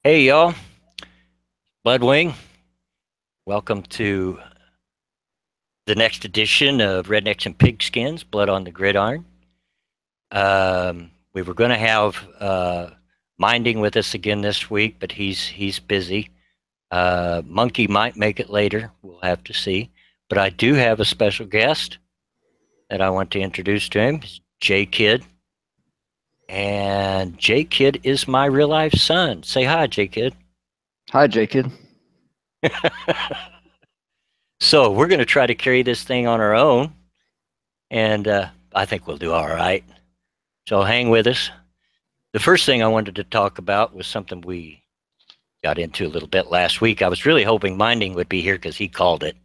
Hey y'all, Bloodwing. Welcome to the next edition of Rednecks and Pigskins, Blood on the Gridiron. We were going to have Minding with us again this week, but he's busy. Monkey might make it later. We'll have to see. But I do have a special guest that I want to introduce to him. J Kid. And J Kid is my real life son. Say hi, J Kid. Hi, Jacob. So we're going to try to carry this thing on our own, and I think we'll do all right. So hang with us. The first thing I wanted to talk about was something we got into a little bit last week. I was really hoping Minding would be here because he called it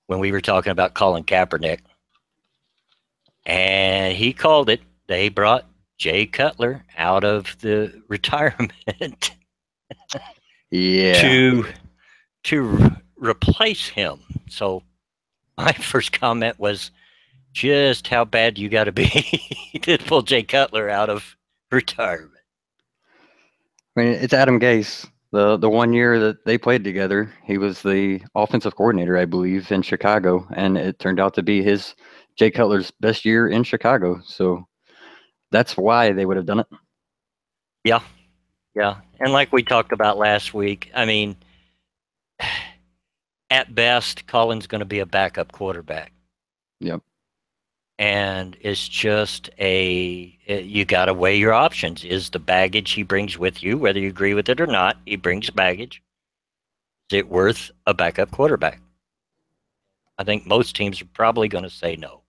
when we were talking about Colin Kaepernick. And he called it. They brought Jay Cutler out of the retirement Yeah. to replace him. So my first comment was just how bad you got to be to pull Jay Cutler out of retirement. I mean, it's Adam Gase. The 1 year that they played together, he was the offensive coordinator, I believe, in Chicago, and it turned out to be Jay Cutler's best year in Chicago. So that's why they would have done it. Yeah, yeah. And like we talked about last week, I mean, at best, Colin's going to be a backup quarterback. Yep. And it's just you got to weigh your options. Is the baggage he brings with you, whether you agree with it or not, he brings baggage. Is it worth a backup quarterback? I think most teams are probably going to say no.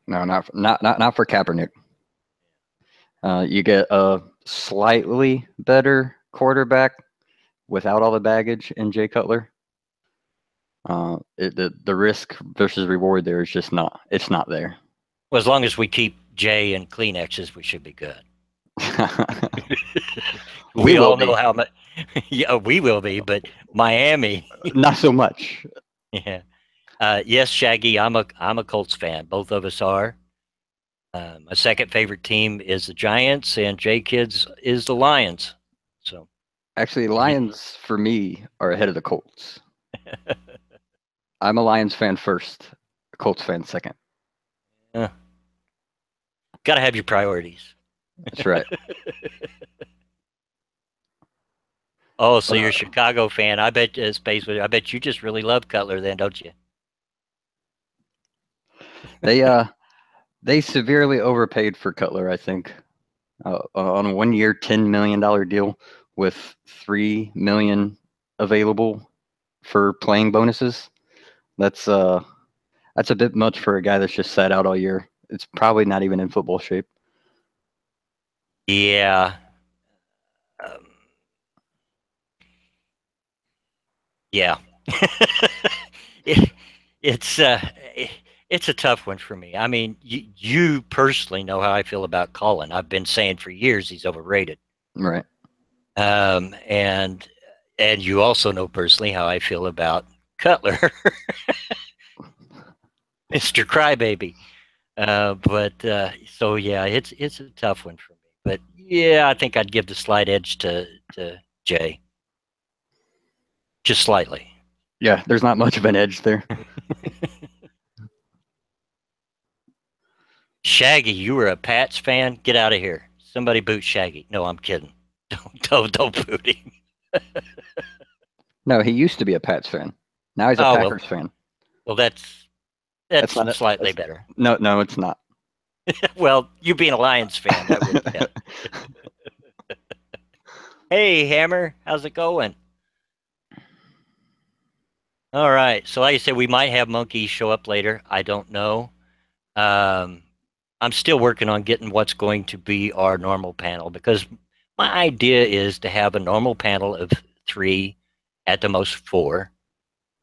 No, not for Kaepernick. You get a slightly better quarterback without all the baggage in Jay Cutler. The risk versus reward there is just not. It's not there. Well, as long as we keep Jay and Kleenexes, we should be good. we all know how much. Yeah, we will be, but Miami, not so much. Yeah. Yes, Shaggy. I'm a Colts fan. Both of us are. My second favorite team is the Giants, and Jay Kids is the Lions. So actually, Lions for me are ahead of the Colts. I'm a Lions fan first, a Colts fan second. Got to have your priorities. That's right. Oh, so you're a Chicago fan. I bet Space. I bet you just really love Cutler, then, don't you? They severely overpaid for Cutler, I think, on a 1 year, $10 million deal with $3 million available for playing bonuses. That's a bit much for a guy that's just sat out all year. It's probably not even in football shape. Yeah. Yeah. It's a tough one for me. I mean, you personally know how I feel about Colin. I've been saying for years he's overrated. Right. And you also know personally how I feel about Cutler, Mr. Crybaby. So yeah, it's a tough one for me. But yeah, I think I'd give the slight edge to Jay, just slightly. Yeah, there's not much of an edge there. Shaggy, you were a Pats fan? Get out of here. Somebody boot Shaggy. No, I'm kidding. Don't boot him. No, he used to be a Pats fan. Now he's a Packers fan. Well, that's slightly better. No, it's not. Well, you being a Lions fan, that would count. Hey, Hammer, how's it going? All right. So like I said, we might have Monkey show up later. I don't know. I'm still working on getting what's going to be our normal panel, because my idea is to have a normal panel of 3, at the most 4,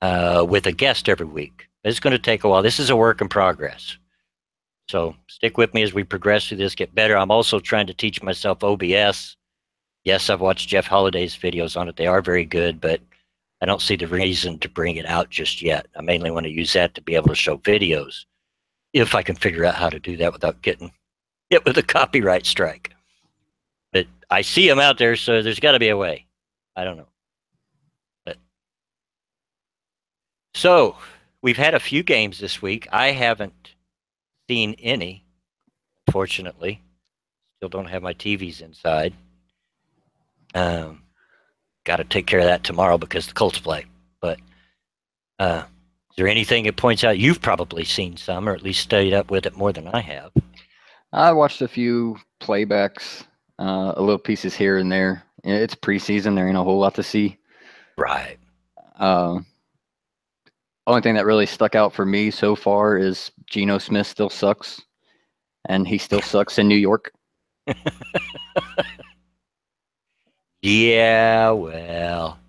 with a guest every week. It's going to take a while. This is a work in progress. So stick with me as we progress through this, get better. I'm also trying to teach myself OBS. Yes, I've watched Jeff Holliday's videos on it. They are very good, but I don't see the reason to bring it out just yet. I mainly want to use that to be able to show videos, if I can figure out how to do that without getting hit with a copyright strike. But I see him out there, so there's got to be a way. I don't know. But so we've had a few games this week. I haven't seen any, unfortunately. Still don't have my TVs inside. Got to take care of that tomorrow because the Colts play. But is there anything that points out you've probably seen some, or at least studied up with it more than I have? I watched a few playbacks, a little pieces here and there. It's preseason; there ain't a whole lot to see. Right. Only thing that really stuck out for me so far is Geno Smith still sucks, and he still sucks in New York. Yeah, well,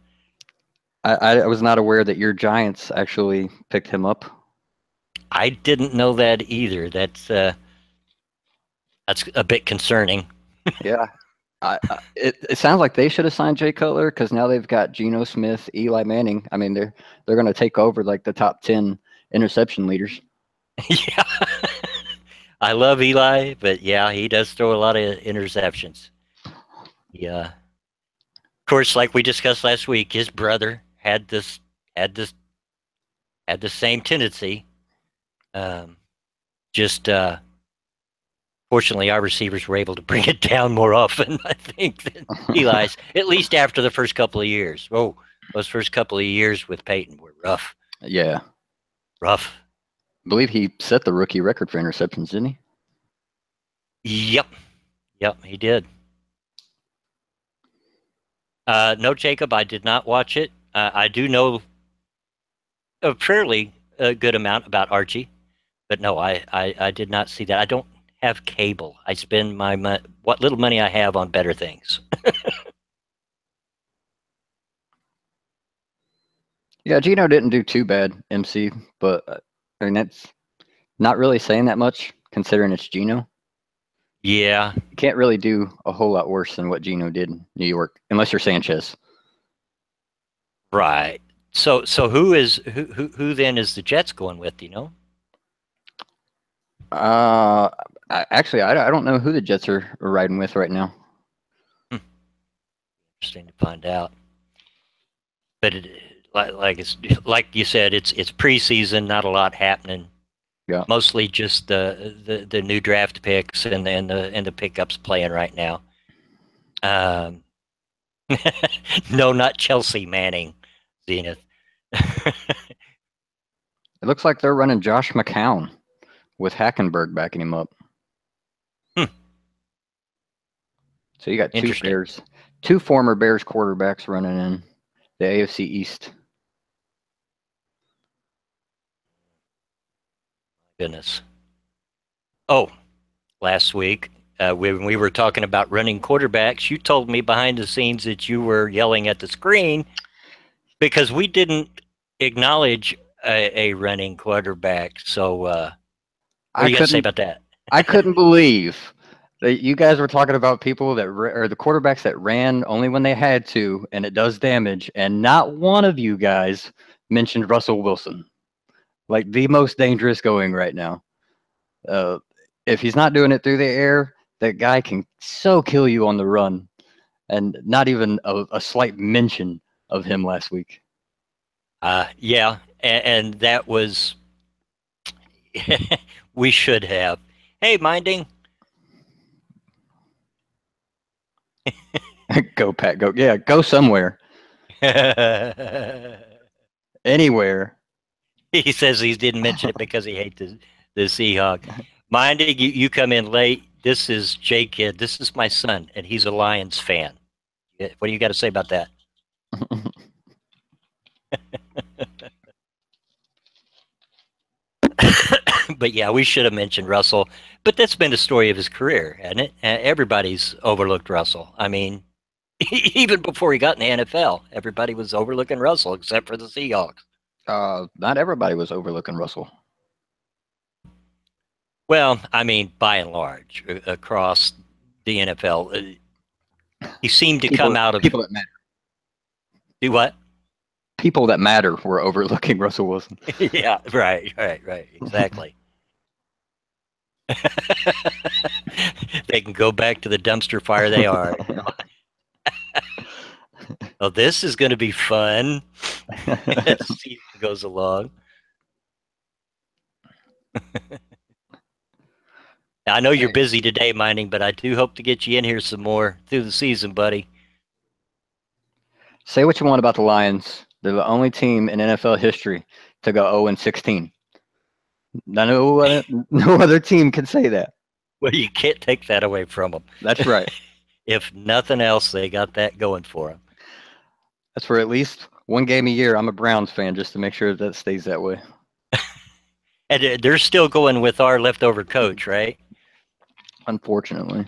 I was not aware that your Giants actually picked him up. I didn't know that either. That's a bit concerning. Yeah. It sounds like they should have signed Jay Cutler because now they've got Geno Smith, Eli Manning. I mean, they're going to take over like the top 10 interception leaders. Yeah. I love Eli, but yeah, he does throw a lot of interceptions. Yeah. Of course, like we discussed last week, his brother had the same tendency. Just fortunately, our receivers were able to bring it down more often, I think, than Eli's. At least after the first couple of years. Oh, those first couple of years with Peyton were rough. Yeah. Rough. I believe he set the rookie record for interceptions, didn't he? Yep, he did. No, Jacob, I did not watch it. I do know a fairly good amount about Archie, but no, I did not see that. I don't have cable. I spend what little money I have on better things. Yeah, Geno didn't do too bad, MC, but I mean, that's not really saying that much considering it's Geno. Yeah. You can't really do a whole lot worse than what Geno did in New York, unless you're Sanchez. Right. So who then is the Jets going with, do you know? Actually, I don't know who the Jets are riding with right now. Interesting to find out. But like you said, it's preseason, not a lot happening. Yeah. Mostly just the new draft picks and the pickups playing right now. No, not Chelsea Manning, Zenith. It looks like they're running Josh McCown with Hackenberg backing him up. So you got two former Bears quarterbacks running in the AFC East. Goodness. Oh, last week when we were talking about running quarterbacks, you told me behind the scenes that you were yelling at the screen because we didn't acknowledge a running quarterback. So what do you got to say about that? I couldn't believe that you guys were talking about people that or the quarterbacks that ran only when they had to, and it does damage. And not one of you guys mentioned Russell Wilson, like the most dangerous going right now. If he's not doing it through the air, that guy can so kill you on the run, and not even a slight mention of him last week. Yeah, and that was we should have. Hey, Minding. Go, Pat. Go. Yeah, go somewhere. Anywhere. He says he didn't mention it because he hates the Seahawks. Minding, you come in late. This is Jake Kidd. This is my son, and he's a Lions fan. What do you got to say about that? But yeah, we should have mentioned Russell. But that's been the story of his career, hasn't it? Everybody's overlooked Russell. I mean, even before he got in the NFL, everybody was overlooking Russell except for the Seahawks. Not everybody was overlooking Russell. Well, I mean, by and large, across the NFL, he seemed to come out of people that matter. Do what? People that matter were overlooking Russell Wilson. Yeah, right, exactly. They can go back to the dumpster fire they are. Oh, this is going to be fun as the season goes along. I know you're Hey, busy today mining, but I do hope to get you in here some more through the season, buddy. say what you want about the Lions. They're the only team in NFL history to go 0-16. No other team can say that. Well, you can't take that away from them. That's right. If nothing else, they got that going for them. That's for at least one game a year. I'm a Browns fan just to make sure that stays that way. And they're still going with our leftover coach, right? Unfortunately.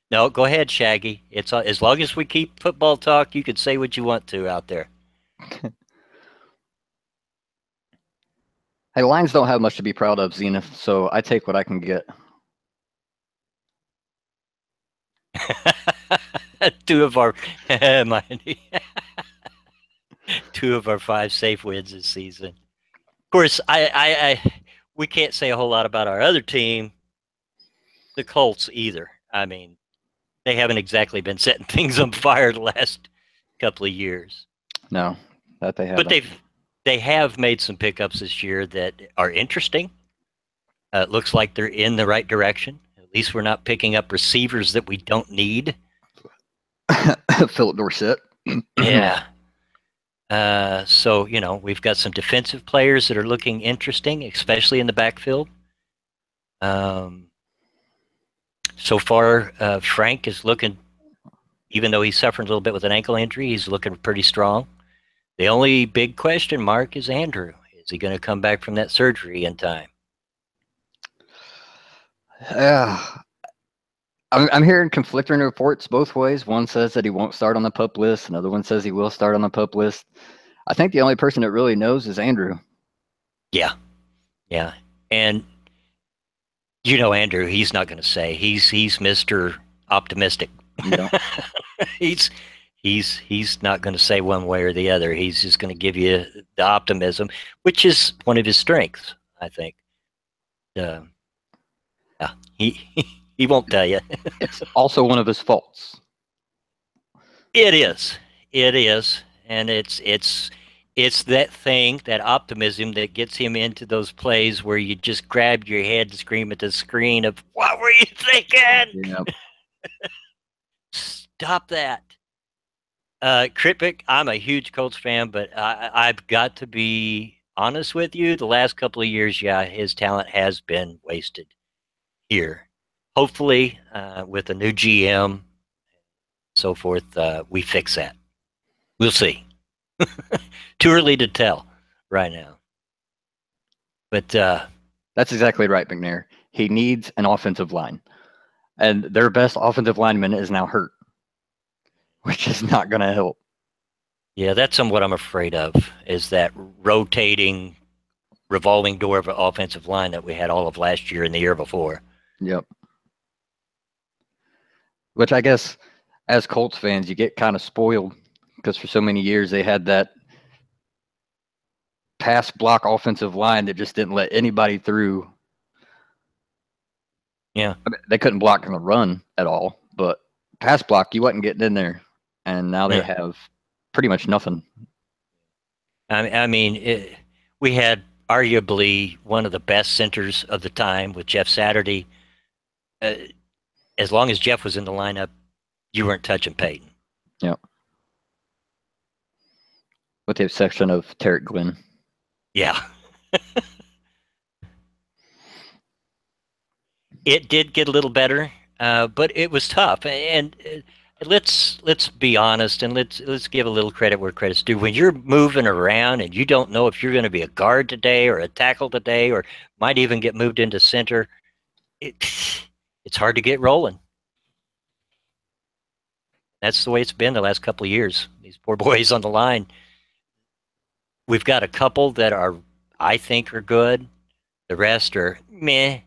No, go ahead, Shaggy. It's as long as we keep football talk, you can say what you want to out there. Hey, Lions don't have much to be proud of, Zenith, so I take what I can get. Two of our two of our 5 safe wins this season. Of course, we can't say a whole lot about our other team, the Colts, either. I mean, they haven't exactly been setting things on fire the last couple of years. No, that they haven't. But they have made some pickups this year that are interesting. It looks like they're in the right direction. At least we're not picking up receivers that we don't need. Philip Dorsett. Yeah. So, we've got some defensive players that are looking interesting, especially in the backfield. So far, Frank is looking, even though he's suffering a little bit with an ankle injury, he's looking pretty strong. The only big question mark is Andrew. Is he going to come back from that surgery in time? I'm hearing conflicting reports both ways. One says that he won't start on the PUP list. Another one says he will start on the PUP list. I think the only person that really knows is Andrew. Yeah. And Andrew, he's not going to say. He's Mr. Optimistic. Yeah. He's not going to say one way or the other. He's just going to give you the optimism, which is one of his strengths, I think. Yeah, he won't tell you. It's also one of his faults. It is, and it's that thing, that optimism that gets him into those plays where you just grab your head and scream at the screen of, "What were you thinking?" Yeah. Stop that. Kripik, I'm a huge Colts fan, but I've got to be honest with you. The last couple of years, yeah, his talent has been wasted here. Hopefully, with a new GM, so forth, we fix that. We'll see. Too early to tell right now. But that's exactly right, McNair. He needs an offensive line. And their best offensive lineman is now hurt, which is not going to help. Yeah, that's what I'm afraid of, is that rotating, revolving door of an offensive line that we had all of last year and the year before. Yep. Which I guess, as Colts fans, you get kind of spoiled because for so many years they had that pass block offensive line that just didn't let anybody through. Yeah. I mean, they couldn't block in the run at all, but pass block, you wasn't getting in there. And now they have pretty much nothing. I mean, we had arguably one of the best centers of the time with Jeff Saturday. As long as Jeff was in the lineup, you weren't touching Peyton. Yeah. With the exception of Tarek Glenn. Yeah. It did get a little better, but it was tough. And let's be honest, and let's give a little credit where credit's due. When you're moving around and you don't know if you're going to be a guard today or a tackle today, or might even get moved into center, it's hard to get rolling. That's the way it's been the last couple of years. These poor boys on the line. We've got a couple that I think are good. The rest are meh.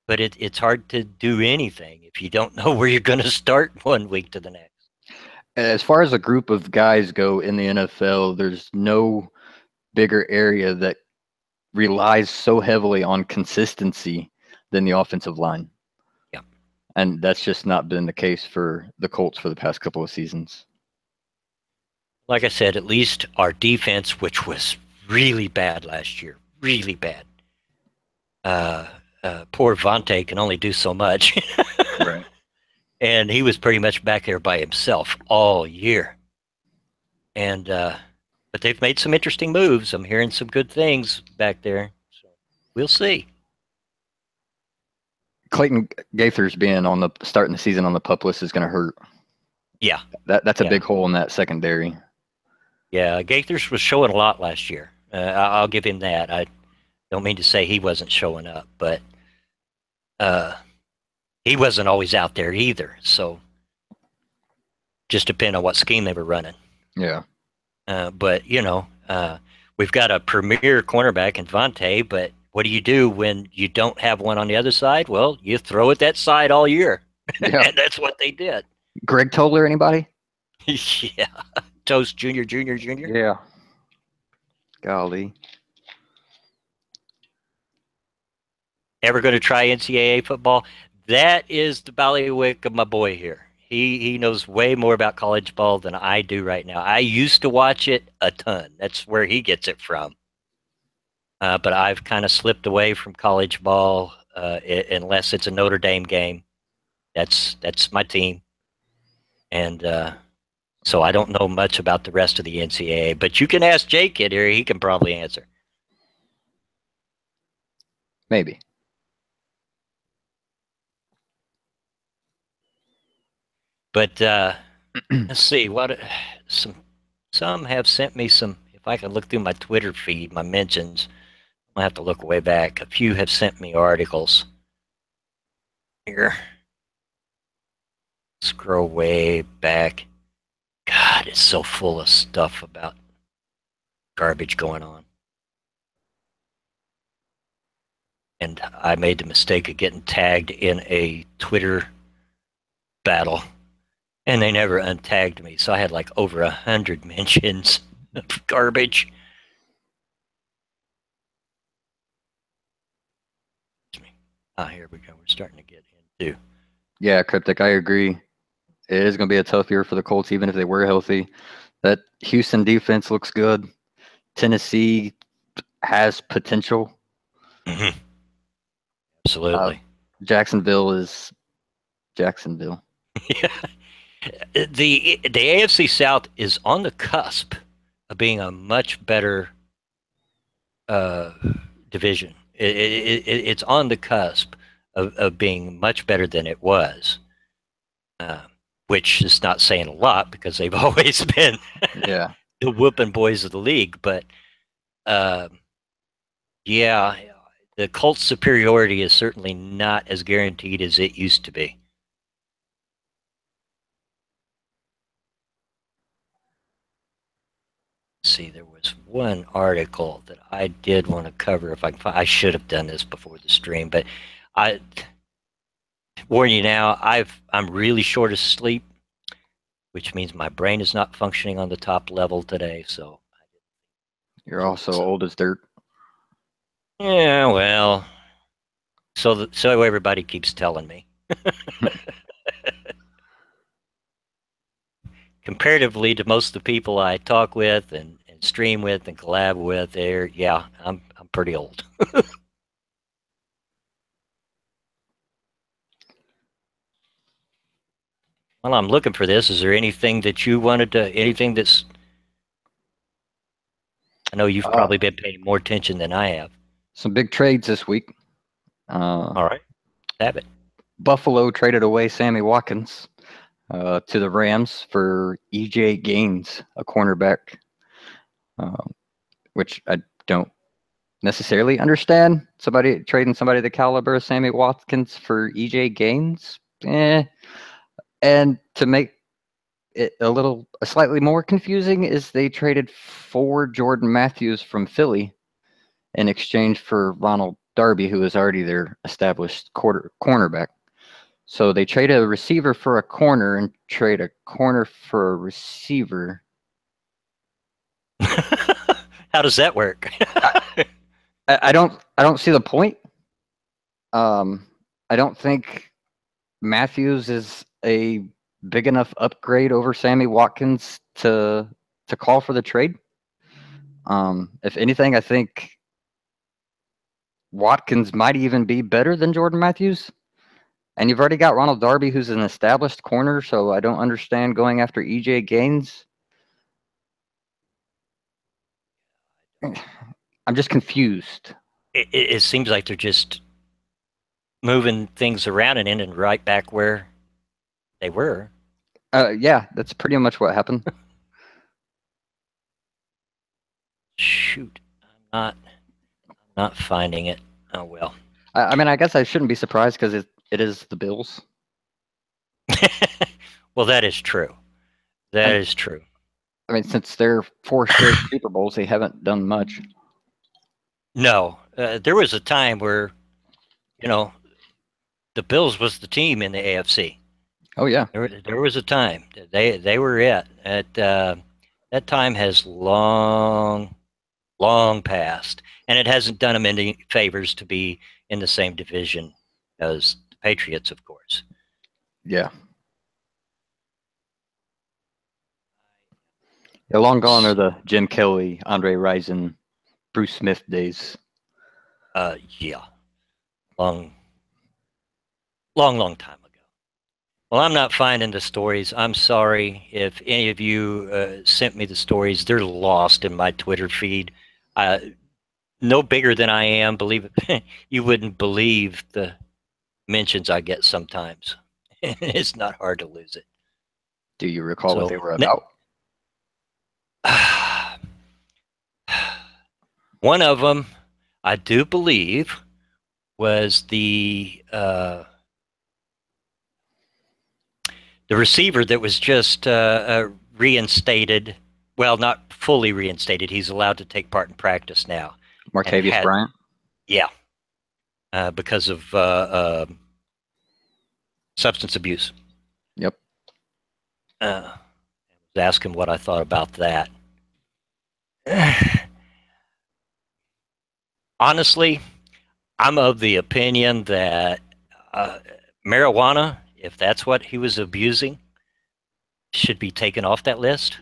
But it's hard to do anything if you don't know where you're going to start one week to the next. As far as a group of guys go in the NFL, there's no bigger area that relies so heavily on consistency than the offensive line. Yeah. And that's just not been the case for the Colts for the past couple of seasons. Like I said, at least our defense, which was really bad last year, really bad. Poor Vontae can only do so much. Right. And he was pretty much back there by himself all year. And but they've made some interesting moves. I'm hearing some good things back there. So we'll see. Clayton Gaither's being on the starting the season on the PUP list is going to hurt. Yeah. That's a Yeah. big hole in that secondary. Yeah, Gaithers was showing a lot last year. I'll give him that. I don't mean to say he wasn't showing up, but he wasn't always out there either. So just depend on what scheme they were running. Yeah. But we've got a premier cornerback in Vontae, but what do you do when you don't have one on the other side? Well, you throw it that side all year. Yeah. And that's what they did. Greg Toller, anybody? Yeah. Toast Jr. Yeah. Golly. Ever going to try NCAA football? That is the ballywick of my boy here. He knows way more about college ball than I do right now. I used to watch it a ton. That's where he gets it from. But I've kind of slipped away from college ball unless it's a Notre Dame game. That's my team. And so I don't know much about the rest of the NCAA. But you can ask Jake it here. He can probably answer. Maybe. But let's see what some have sent me some. If I can look through my Twitter feed, my mentions, I'll have to look way back. A few have sent me articles. Here, scroll way back. God, it's so full of stuff about garbage going on. And I made the mistake of getting tagged in a Twitter battle. And they never untagged me, so I had like over 100 mentions of garbage. Here we go. We're starting to get into. Yeah, Cryptic, I agree. It is going to be a tough year for the Colts, even if they were healthy. That Houston defense looks good. Tennessee has potential. Mm-hmm. Absolutely. Jacksonville is Jacksonville. Yeah. The AFC South is on the cusp of being a much better division. It's on the cusp of being much better than it was, which is not saying a lot because they've always been Yeah. the whooping boys of the league. But yeah, the Colts' superiority is certainly not as guaranteed as it used to be. See, there was one article that I did want to cover. If I should have done this before the stream, but I warn you now. I'm really short of sleep, which means my brain is not functioning on the top level today. So you're also old as dirt. Yeah, well, so everybody keeps telling me. Comparatively to most of the people I talk with and stream with and collab with, I'm pretty old. While I'm looking for this, is there anything that you wanted to? Anything that's? I know you've probably been paying more attention than I have. Some big trades this week. All right, have it. Buffalo traded away Sammy Watkins to the Rams for EJ Gaines, a cornerback, which I don't necessarily understand. Trading somebody the caliber of Sammy Watkins for EJ Gaines, And to make it a slightly more confusing is they traded for Jordan Matthews from Philly in exchange for Ronald Darby, who is already their established cornerback. So they trade a receiver for a corner and trade a corner for a receiver. How does that work? I don't see the point. I don't think Matthews is a big enough upgrade over Sammy Watkins to call for the trade. If anything, I think Watkins might even be better than Jordan Matthews. And you've already got Ronald Darby, who's an established corner, so I don't understand going after EJ Gaines. I'm just confused. It seems like they're just moving things around and ending right back where they were. Yeah, that's pretty much what happened. Shoot, I'm not finding it. Oh well. I mean, I guess I shouldn't be surprised because it is the Bills. Well, that is true. That is true. I mean, since they're 4 straight Super Bowls, they haven't done much. No, there was a time where, you know, the Bills was the team in the AFC. Oh yeah, There was a time they were it. That time has long passed, and it hasn't done them any favors to be in the same division as the Patriots, of course. yeah. Long gone are the Jim Kelly, Andre Rison, Bruce Smith days. Yeah, long time ago. Well, I'm not finding the stories. I'm sorry if any of you sent me the stories. They're lost in my Twitter feed. No bigger than I am. Believe it, you wouldn't believe the mentions I get sometimes. It's not hard to lose it. Do you recall what So, they were about? one of them, I do believe, was the receiver that was just reinstated. Well, not fully reinstated. He's allowed to take part in practice now. Martavius Bryant? Yeah, because of substance abuse. Yep. I was asking what I thought about that. Honestly, I'm of the opinion that marijuana, if that's what he was abusing, should be taken off that list.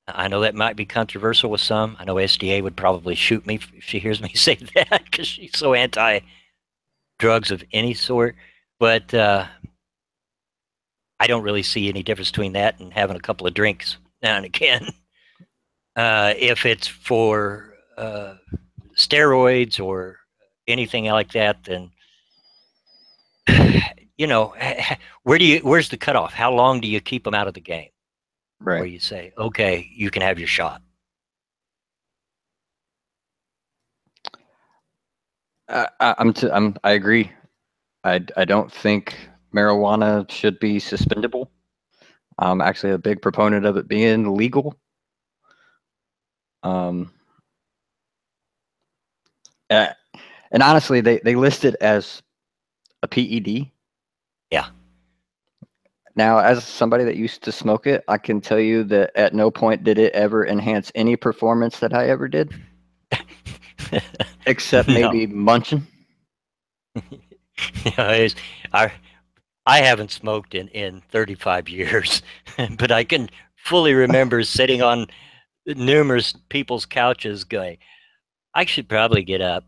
I know that might be controversial with some. I know SDA would probably shoot me if she hears me say that because she's so anti-drugs of any sort. But I don't really see any difference between that and having a couple of drinks now and again. If it's for steroids or anything like that, then where's the cutoff? How long do you keep them out of the game? Right. Where you say, okay, you can have your shot. I agree. I don't think marijuana should be suspendable. I'm actually a big proponent of it being legal. And honestly, they list it as a PED. Yeah. Now, as somebody that used to smoke it, I can tell you that at no point did it ever enhance any performance that I ever did, except maybe munching. I haven't smoked in 35 years, but I can fully remember sitting on numerous people's couches going, I should probably get up.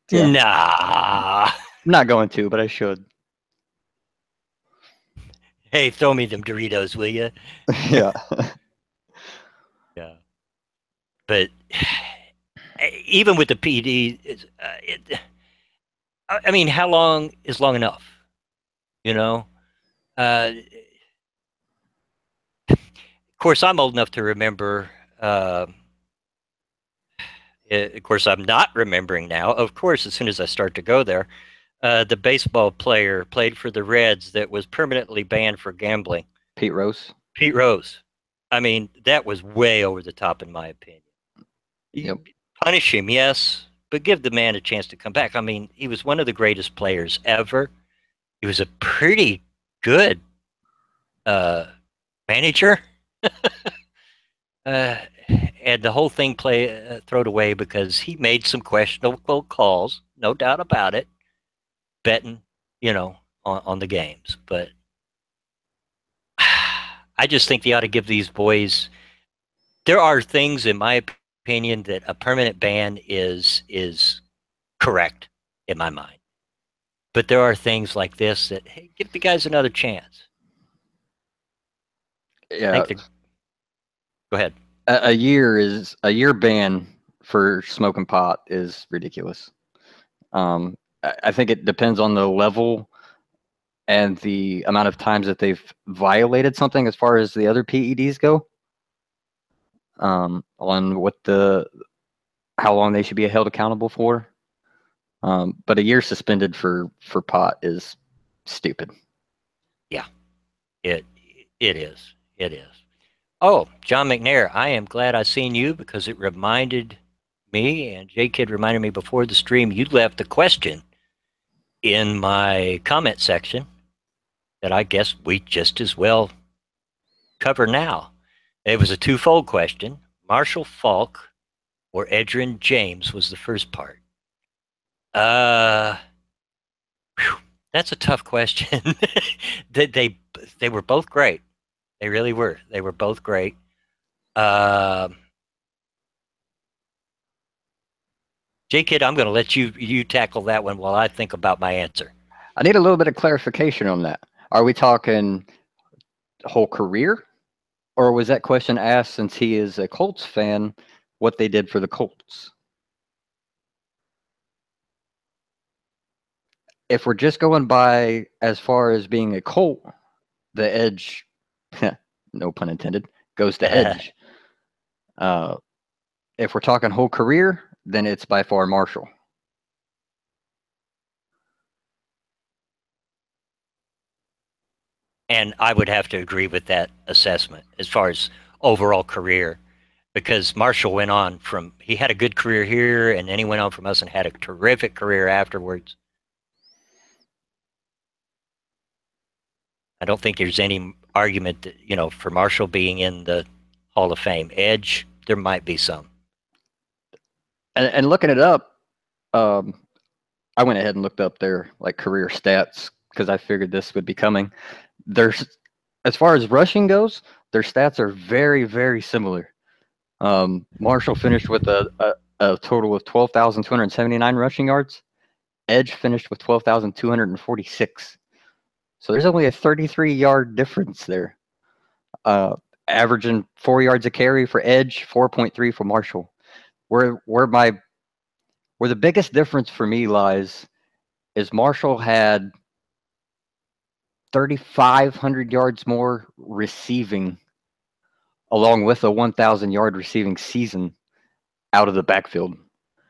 Yeah. Nah. I'm not going to, but I should. Hey, throw me them Doritos, will you? Yeah. Yeah. But even with the PD, I mean, how long is long enough? You know? Of course, I'm old enough to remember. Of course, I'm not remembering now. Of course, as soon as I start to go there, the baseball player played for the Reds that was permanently banned for gambling. Pete Rose. Pete Rose. I mean, that was way over the top, in my opinion. Yep. Punish him, yes, but give the man a chance to come back. I mean, he was one of the greatest players ever. He was a pretty good manager. and the whole thing thrown away because he made some questionable calls, no doubt about it, betting, on the games. But I just think they ought to give these boys. There are things, in my opinion, that a permanent ban is correct in my mind. But there are things like this that, hey, give the guys another chance. Yeah, Go ahead. a year ban for smoking pot is ridiculous. I think it depends on the level and the amount of times that they've violated something as far as the other PEDs go. On how long they should be held accountable for. But a year suspended for pot is stupid. Yeah, it is. It is. Oh, John McNair, I am glad I seen you because it reminded me, and J Kid reminded me before the stream, you left the question in my comment section that I guess we just as well cover now. It was a twofold question. Marshall Falk or Edgerrin James was the first part. That's a tough question. they were both great. They really were. They were both great. J-Kid, I'm going to let you tackle that one while I think about my answer. I need a little bit of clarification on that. Are we talking whole career? Or was that question asked, since he is a Colts fan, what they did for the Colts? If we're just going by as far as being a Colt, the edge, no pun intended, goes to edge. If we're talking whole career, then it's by far Marshall. And I would have to agree with that assessment as far as overall career, because Marshall went on he had a good career here, and then he went on from us and had a terrific career afterwards. I don't think there's any argument that, for Marshall being in the Hall of Fame. Edge, there might be some. And looking it up, I went ahead and looked up their career stats because I figured this would be coming. As far as rushing goes, their stats are very, very similar. Marshall finished with a total of 12,279 rushing yards. Edge finished with 12,246. So there's only a 33-yard difference there. Averaging 4 yards a carry for Edge, 4.3 for Marshall. Where the biggest difference for me lies is Marshall had 3,500 yards more receiving, along with a 1,000-yard receiving season out of the backfield.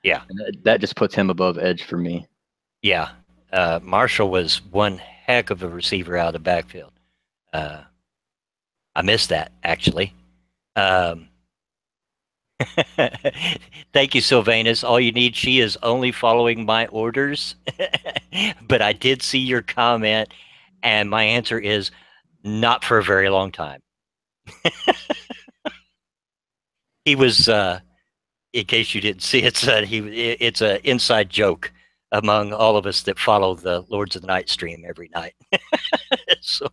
Yeah. And that just puts him above Edge for me. Yeah. Marshall was one heck of a receiver out of the backfield. I missed that, actually. Thank you, Sylvanus. All you need, she is only following my orders. But I did see your comment, and my answer is not for a very long time. He was, in case you didn't see it, it's an inside joke among all of us that follow the Lords of the Night stream every night. So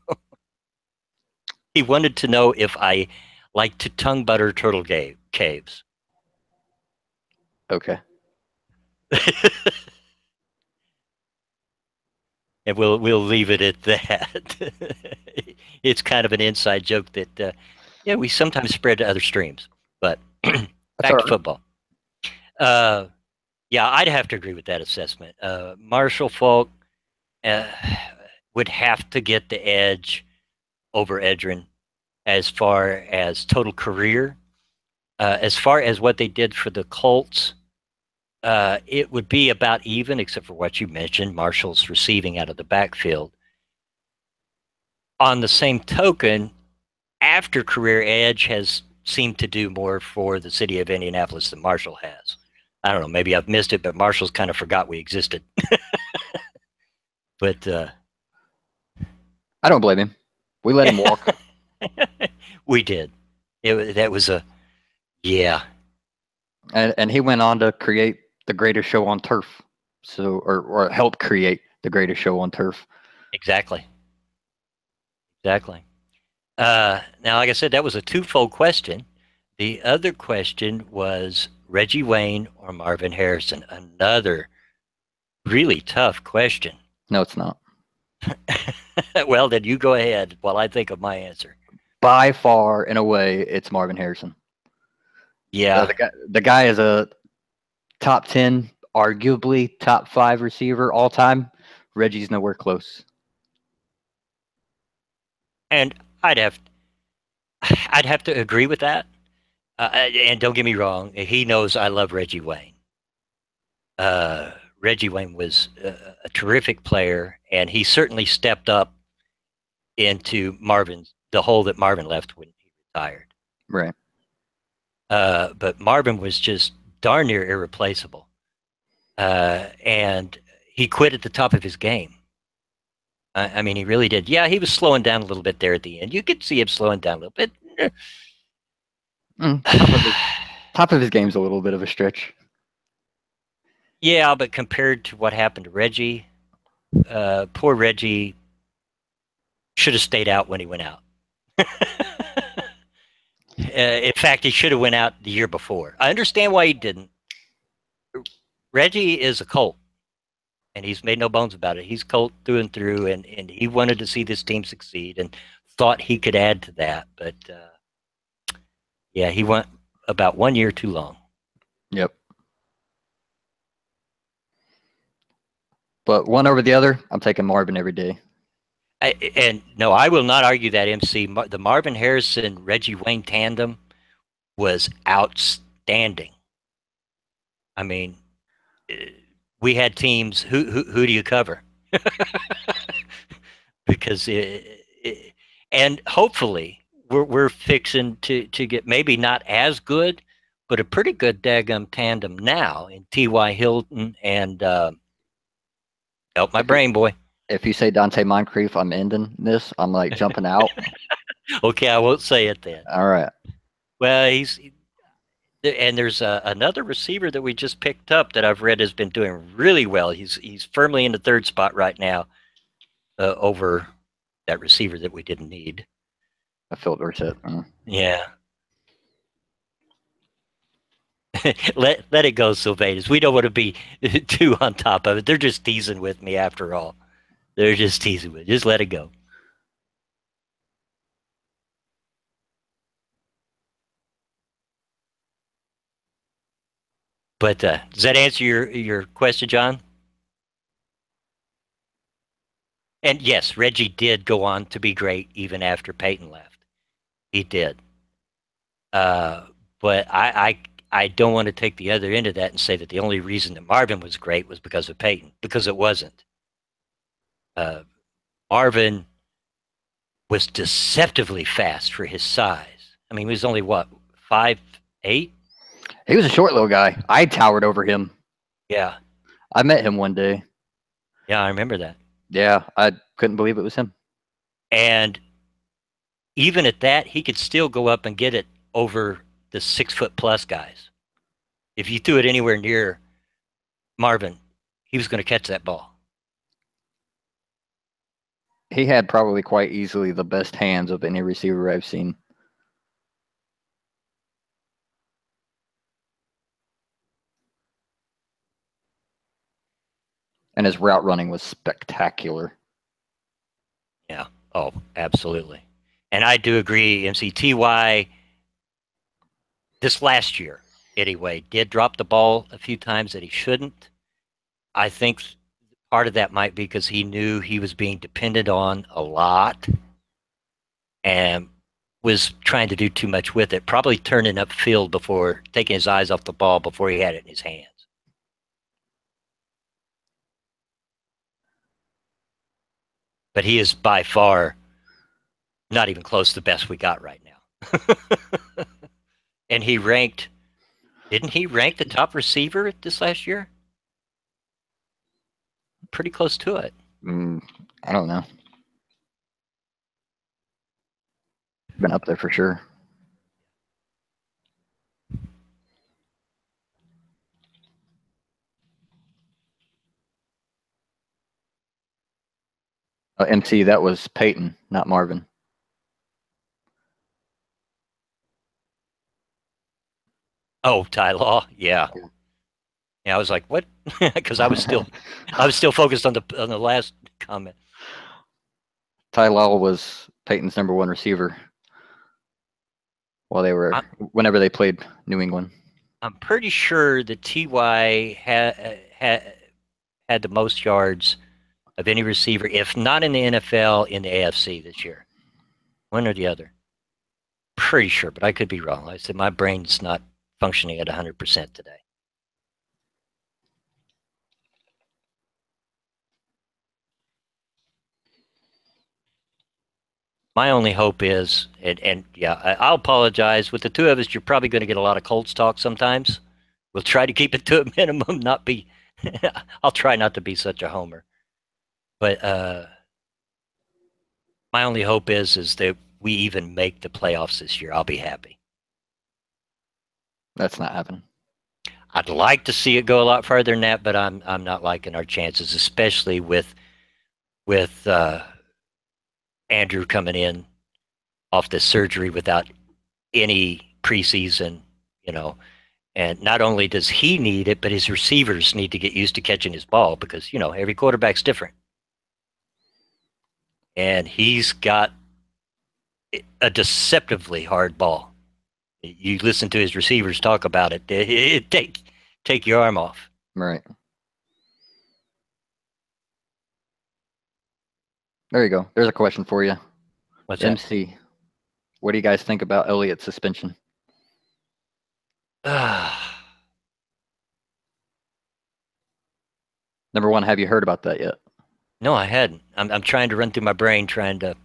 he wanted to know if I like to tongue butter turtle caves. Okay. And we'll leave it at that. It's kind of an inside joke that we sometimes spread to other streams. But back to football. Yeah, I'd have to agree with that assessment. Marshall Falk would have to get the edge over Edgerrin as far as total career. As far as what they did for the Colts, it would be about even, except for what you mentioned, Marshall's receiving out of the backfield. On the same token, after career, Edge has seemed to do more for the city of Indianapolis than Marshall has. I don't know, maybe I've missed it, but Marshall's kind of forgot we existed. But I don't blame him. We let him walk. We did. That was a Yeah, And he went on to create the greatest show on turf. So or help create the greatest show on turf. exactly. Exactly. Now, like I said, that was a twofold question. The other question was Reggie Wayne or Marvin Harrison. Another really tough question. No, it's not. Well, then you go ahead while I think of my answer. By far, in a way, it's Marvin Harrison. Yeah. The guy is a top 10, arguably top 5 receiver all time. Reggie's nowhere close. And I'd have I'd have to agree with that. And don't get me wrong, he knows I love Reggie Wayne. Reggie Wayne was a terrific player, and he certainly stepped up into the hole that Marvin left when he retired. Right. But Marvin was just darn near irreplaceable. And he quit at the top of his game. I mean, he really did. Yeah, he was slowing down a little bit there at the end. You could see him slowing down a little bit. Top of his game's a little bit of a stretch. Yeah, but compared to what happened to Reggie, poor Reggie should have stayed out when he went out. In fact, he should have went out the year before. I understand why he didn't. Reggie is a Colt, and he's made no bones about it. He's Colt through and through, and he wanted to see this team succeed and thought he could add to that. But yeah, he went about 1 year too long. Yep. But one over the other, I'm taking Marvin every day. And no, I will not argue that, MC. The Marvin Harrison Reggie Wayne tandem was outstanding. I mean, we had teams. Who do you cover? Because and hopefully we're fixing to get maybe not as good, but a pretty good daggum tandem now in T.Y. Hilton and help my brain, boy. If you say Dante Moncrief, I'm ending this. I'm like jumping out. Okay, I won't say it then. All right. Well, and there's another receiver that we just picked up that I've read has been doing really well. He's firmly in the third spot right now, over that receiver that we didn't need. A filter set. Yeah. let it go, Sylvanus. We don't want to be too on top of it. They're just teasing with me after all. They're just teasing with me. Just let it go. But does that answer your question, John? And yes, Reggie did go on to be great even after Peyton left. He did. But I don't want to take the other end of that and say that the only reason that Marvin was great was because of Peyton, because it wasn't. Marvin was deceptively fast for his size. I mean, he was only what, 5'8"? He was a short little guy. I towered over him. Yeah. I met him one day. Yeah, I remember that. Yeah, I couldn't believe it was him. And even at that, he could still go up and get it over the 6-foot-plus guys. If you threw it anywhere near Marvin, he was going to catch that ball. He had probably quite easily the best hands of any receiver I've seen. And his route running was spectacular. Yeah. Oh, absolutely. And I do agree, MCTY, this last year, anyway, did drop the ball a few times that he shouldn't. I think part of that might be because he knew he was being depended on a lot and was trying to do too much with it, probably turning upfield before taking his eyes off the ball before he had it in his hands. But he is by far not even close to the best we got right now. And he ranked, didn't he rank the top receiver this last year? Pretty close to it. I don't know. Been up there for sure. MC, that was Peyton, not Marvin. Oh, Ty Law, yeah. Yeah, I was like, what? Because I was still focused on the last comment. Ty Law was Peyton's #1 receiver whenever they played New England. I'm pretty sure that Ty had the most yards of any receiver, if not in the NFL, in the AFC this year. One or the other. Pretty sure, but I could be wrong. Like I said my brain's not functioning at 100% today. My only hope is, and yeah, I'll apologize. With the two of us, you're probably going to get a lot of Colts talk sometimes. We'll try to keep it to a minimum, not be, I'll try not to be such a homer. But my only hope is that we even make the playoffs this year. I'll be happy. That's not happening. I'd like to see it go a lot further than that, but I'm not liking our chances, especially with Andrew coming in off the surgery without any preseason, and not only does he need it, but his receivers need to get used to catching his ball because, every quarterback's different. And he's got a deceptively hard ball. You listen to his receivers talk about it, take your arm off. Right. There you go. There's a question for you. What's MC, that? what do you guys think about Elliott's suspension? #1, have you heard about that yet? No, I hadn't. I'm trying to run through my brain, trying to.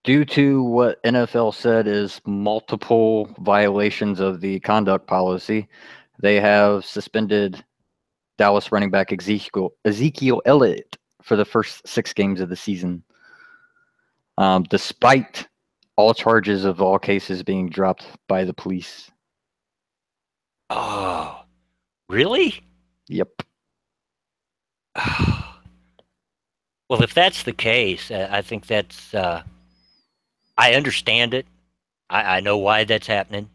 Due to what NFL said is multiple violations of the conduct policy, they have suspended Dallas running back Ezekiel Elliott for the first 6 games of the season, despite all charges of all cases being dropped by the police. Oh, really? Yep. Well, if that's the case, I think that's. I understand it. I know why that's happening.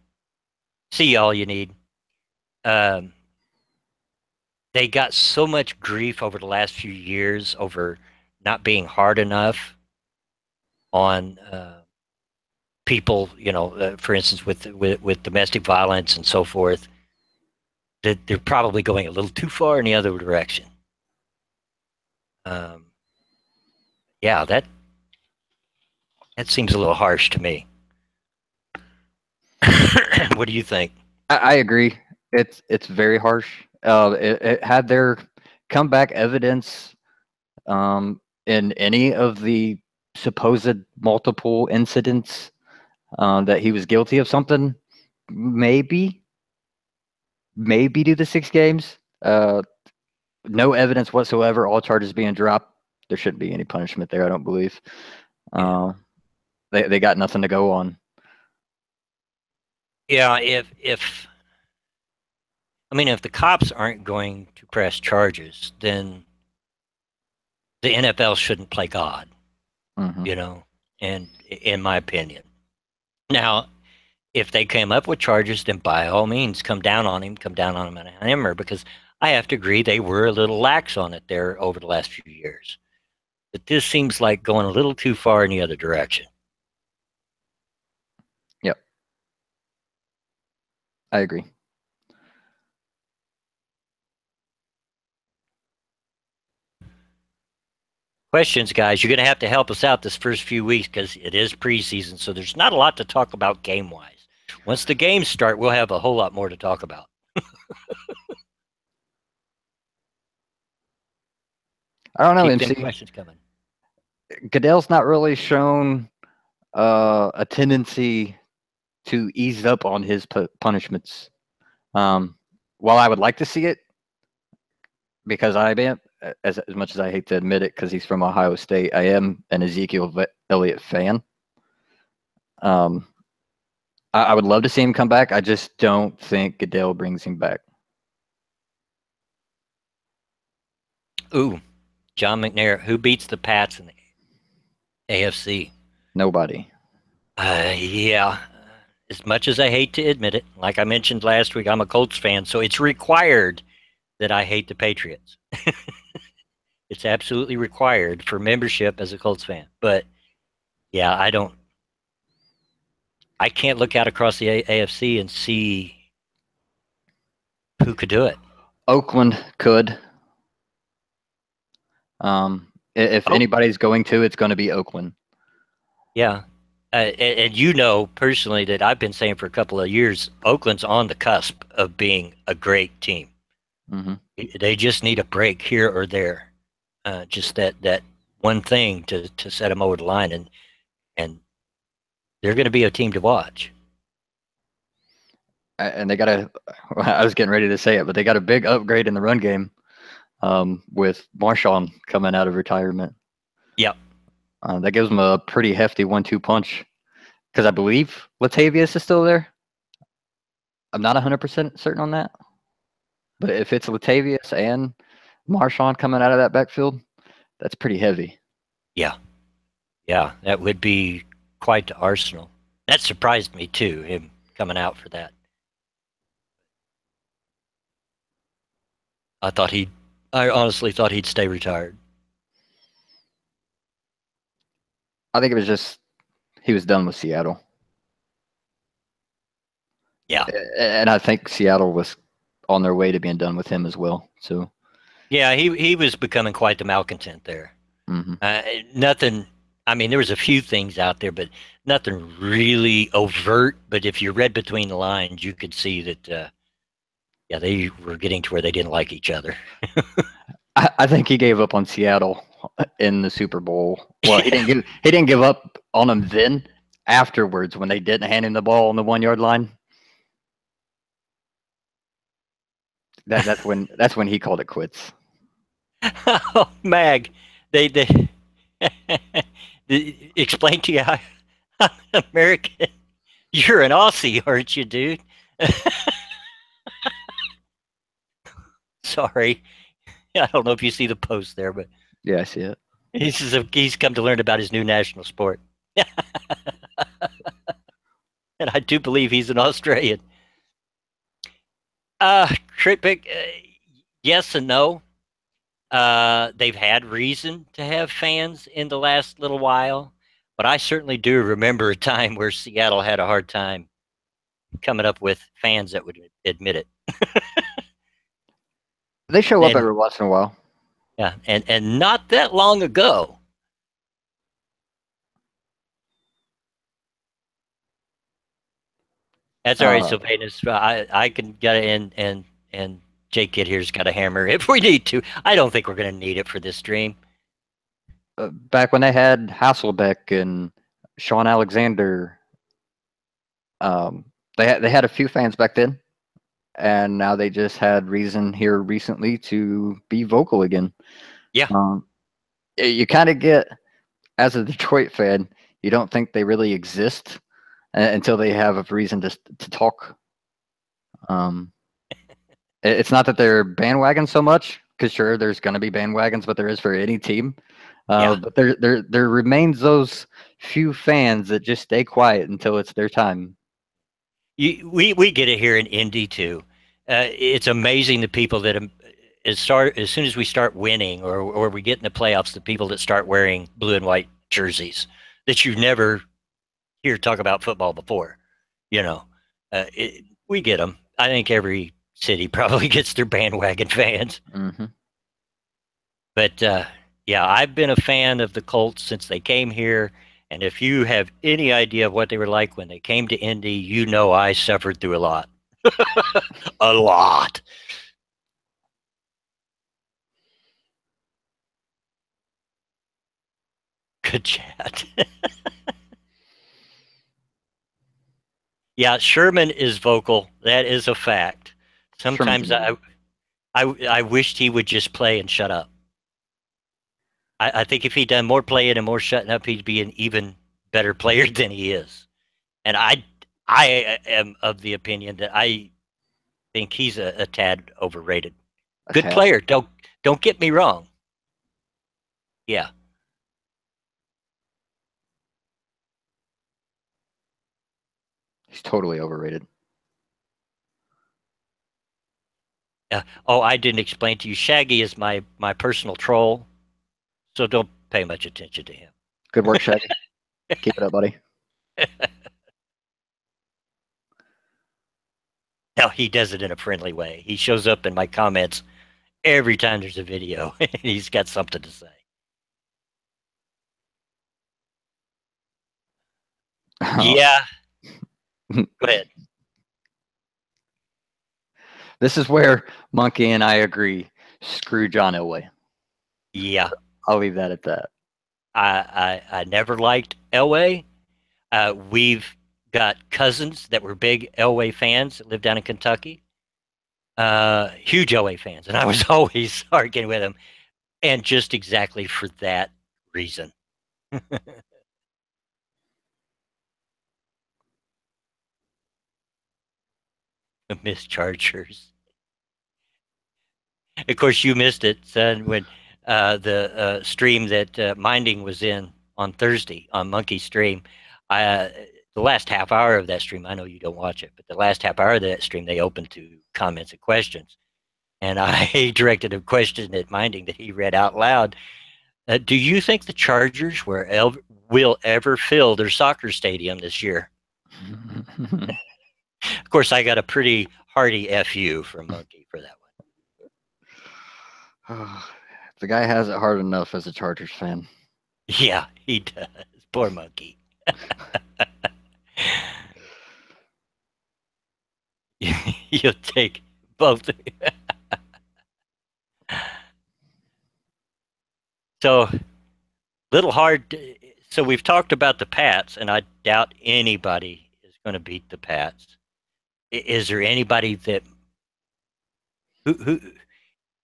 See all you need. They got so much grief over the last few years over not being hard enough on people, for instance, with domestic violence and so forth, that they're probably going a little too far in the other direction. Yeah, that seems a little harsh to me. What do you think? I agree. It's very harsh. It had their comeback evidence in any of the supposed multiple incidents that he was guilty of something, maybe do the 6 games. No evidence whatsoever. All charges being dropped. There shouldn't be any punishment there, I don't believe. They got nothing to go on. Yeah, if the cops aren't going to press charges, then the NFL shouldn't play God, and in my opinion. Now, if they came up with charges, then by all means, come down on him and a hammer, because I have to agree they were a little lax on it there over the last few years. But this seems like going a little too far in the other direction. Yep. I agree. Questions, guys. You're going to help us out this first few weeks because it is preseason, so there's not a lot to talk about game-wise. Once the games start, we'll have a whole lot more to talk about. I don't know, Keep MC. them questions coming. Goodell's not really shown a tendency to ease up on his punishments. While I would like to see it, because I am, as much as I hate to admit it, because he's from Ohio State, I am an Ezekiel Elliott fan. I would love to see him come back. I just don't think Goodell brings him back. Ooh, John McNair. Who beats the Pats in the AFC? Nobody. Yeah. As much as I hate to admit it, like I mentioned last week, I'm a Colts fan, so it's required that I hate the Patriots. It's absolutely required for membership as a Colts fan. But yeah, I can't look out across the AFC and see who could do it. Oakland could. If Oh, anybody's going to, it's going to be Oakland. yeah. And you know personally that I've been saying for a couple of years, Oakland's on the cusp of being a great team. Mm-hmm. They just need a break here or there, just that one thing to set them over the line, and they're going to be a team to watch. And they got a. I was getting ready to say it, but they got a big upgrade in the run game with Marshawn coming out of retirement. Yep. That gives them a pretty hefty 1-2 punch. Because I believe Latavius is still there. I'm not 100% certain on that. But if it's Latavius and Marshawn coming out of that backfield, that's pretty heavy. Yeah. Yeah, that would be quite the arsenal. That surprised me too, him coming out for that. I honestly thought he'd stay retired. I think it was just he was done with Seattle. Yeah. And I think Seattle was on their way to being done with him as well. So Yeah, he was becoming quite the malcontent there. mm-hmm. Nothing. I mean, there was a few things out there, but nothing really overt. But if you read between the lines, you could see that. Yeah, they were getting to where they didn't like each other. I think he gave up on Seattle in the Super Bowl. Well, he didn't give up on them then. Afterwards, when they didn't hand him the ball on the 1-yard line, that's when he called it quits. Oh, Mag, they explain to you how I'm an American. You're an Aussie, aren't you, dude? Sorry. I don't know if you see the post there, but Yeah, I see it. he's come to learn about his new national sport. And I do believe he's an Australian. Trippic, yes and no. They've had reason to have fans in the last little while, but I certainly do remember a time where Seattle had a hard time coming up with fans that would admit it. They show up And every once in a while. yeah, and not that long ago. That's all right, Sylvanus. I can get it and Jake Kid here's got a hammer if we need to. I don't think we're going to need it for this stream. Back when they had Hasselbeck and Sean Alexander, they had a few fans back then, and now they just had reason here recently to be vocal again. Yeah. You kind of get, as a Detroit fan, you don't think they really exist until they have a reason to talk. It's not that they're bandwagon so much, because sure, there's going to be bandwagons, but there is for any team. But there remains those few fans that just stay quiet until it's their time. We get it here in Indy too. It's amazing the people that as soon as we start winning or we get in the playoffs, the people that start wearing blue and white jerseys that you never hear talk about football before. You know, we get them. I think every city probably gets their bandwagon fans. Mm-hmm. But yeah, I've been a fan of the Colts since they came here. And if you have any idea of what they were like when they came to Indy, you know I suffered through a lot. A lot. Good chat. Yeah, Sherman is vocal. That is a fact. Sometimes I wished he would just play and shut up. I think if he'd done more playing and more shutting up, he'd be an even better player than he is. And I am of the opinion that I think he's a tad overrated. Good player. Don't get me wrong. Yeah. He's totally overrated. Oh, I didn't explain to you. Shaggy is my personal troll, so don't pay much attention to him. Good work, Shaggy. Keep it up, buddy. No, he does it in a friendly way. He shows up in my comments every time there's a video, and he's got something to say. Yeah, go ahead. This is where Monkey and I agree. Screw John Elway. Yeah, I'll leave that at that. I never liked Elway. We've got cousins that were big Elway fans that lived down in Kentucky. Huge Elway fans, and I was always arguing with them, and just exactly for that reason. Miss Chargers. Of course, you missed it, son, when the stream that Minding was in on Thursday on Monkey Stream. The last half hour of that stream, I know you don't watch it, but the last half hour of that stream, they opened to comments and questions. And I directed a question at Minding that he read out loud. Do you think the Chargers will ever fill their soccer stadium this year? Of course, I got a pretty hearty FU from Monkey for that one. The guy has it hard enough as a Chargers fan. Yeah, he does. Poor Monkey. You'll take both. So, little hard. So we've talked about the Pats, and I doubt anybody is going to beat the Pats. Is there anybody that who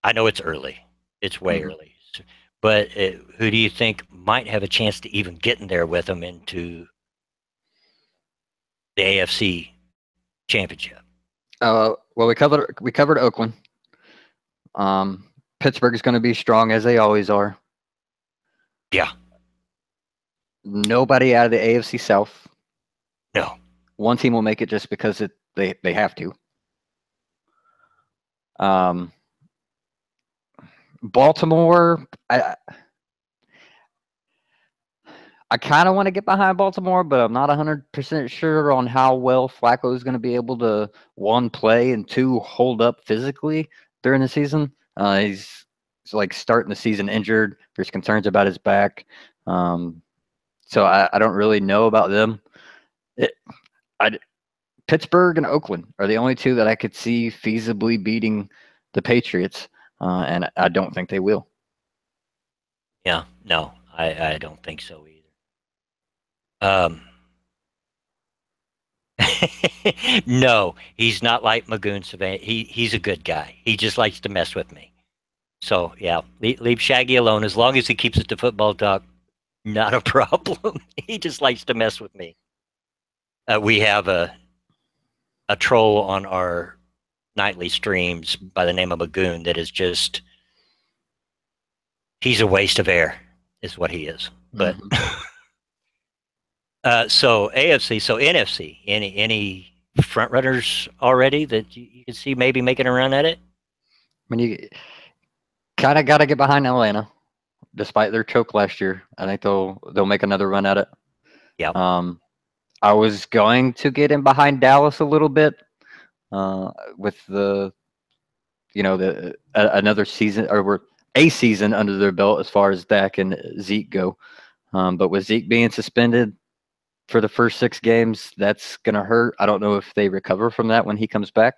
I know it's early, it's way early, but who do you think might have a chance to even get in there with them into the AFC Championship? Well, we covered Oakland. Pittsburgh is going to be strong as they always are. Yeah. Nobody out of the AFC South. No. One team will make it just because they have to. Baltimore, I kind of want to get behind Baltimore, but I'm not 100% sure on how well Flacco is going to be able to, one, play, and two, hold up physically during the season. He's like starting the season injured. There's concerns about his back. So I don't really know about them. Pittsburgh and Oakland are the only two that I could see feasibly beating the Patriots, and I don't think they will. Yeah, no, I don't think so either. No, he's not like Magoon Savannah. He's a good guy. He just likes to mess with me. So yeah, leave Shaggy alone as long as he keeps it to football talk. Not a problem. He just likes to mess with me. We have a troll on our nightly streams by the name of Magoon that is just he's a waste of air, is what he is. But so AFC, so NFC, any front runners already that you can see maybe making a run at it? I mean, you kind of got to get behind Atlanta, despite their choke last year. I think they'll make another run at it. Yeah. I was going to get in behind Dallas a little bit, with the another season or a season under their belt as far as Dak and Zeke go. But with Zeke being suspended for the first 6 games, that's going to hurt. I don't know if they recover from that when he comes back.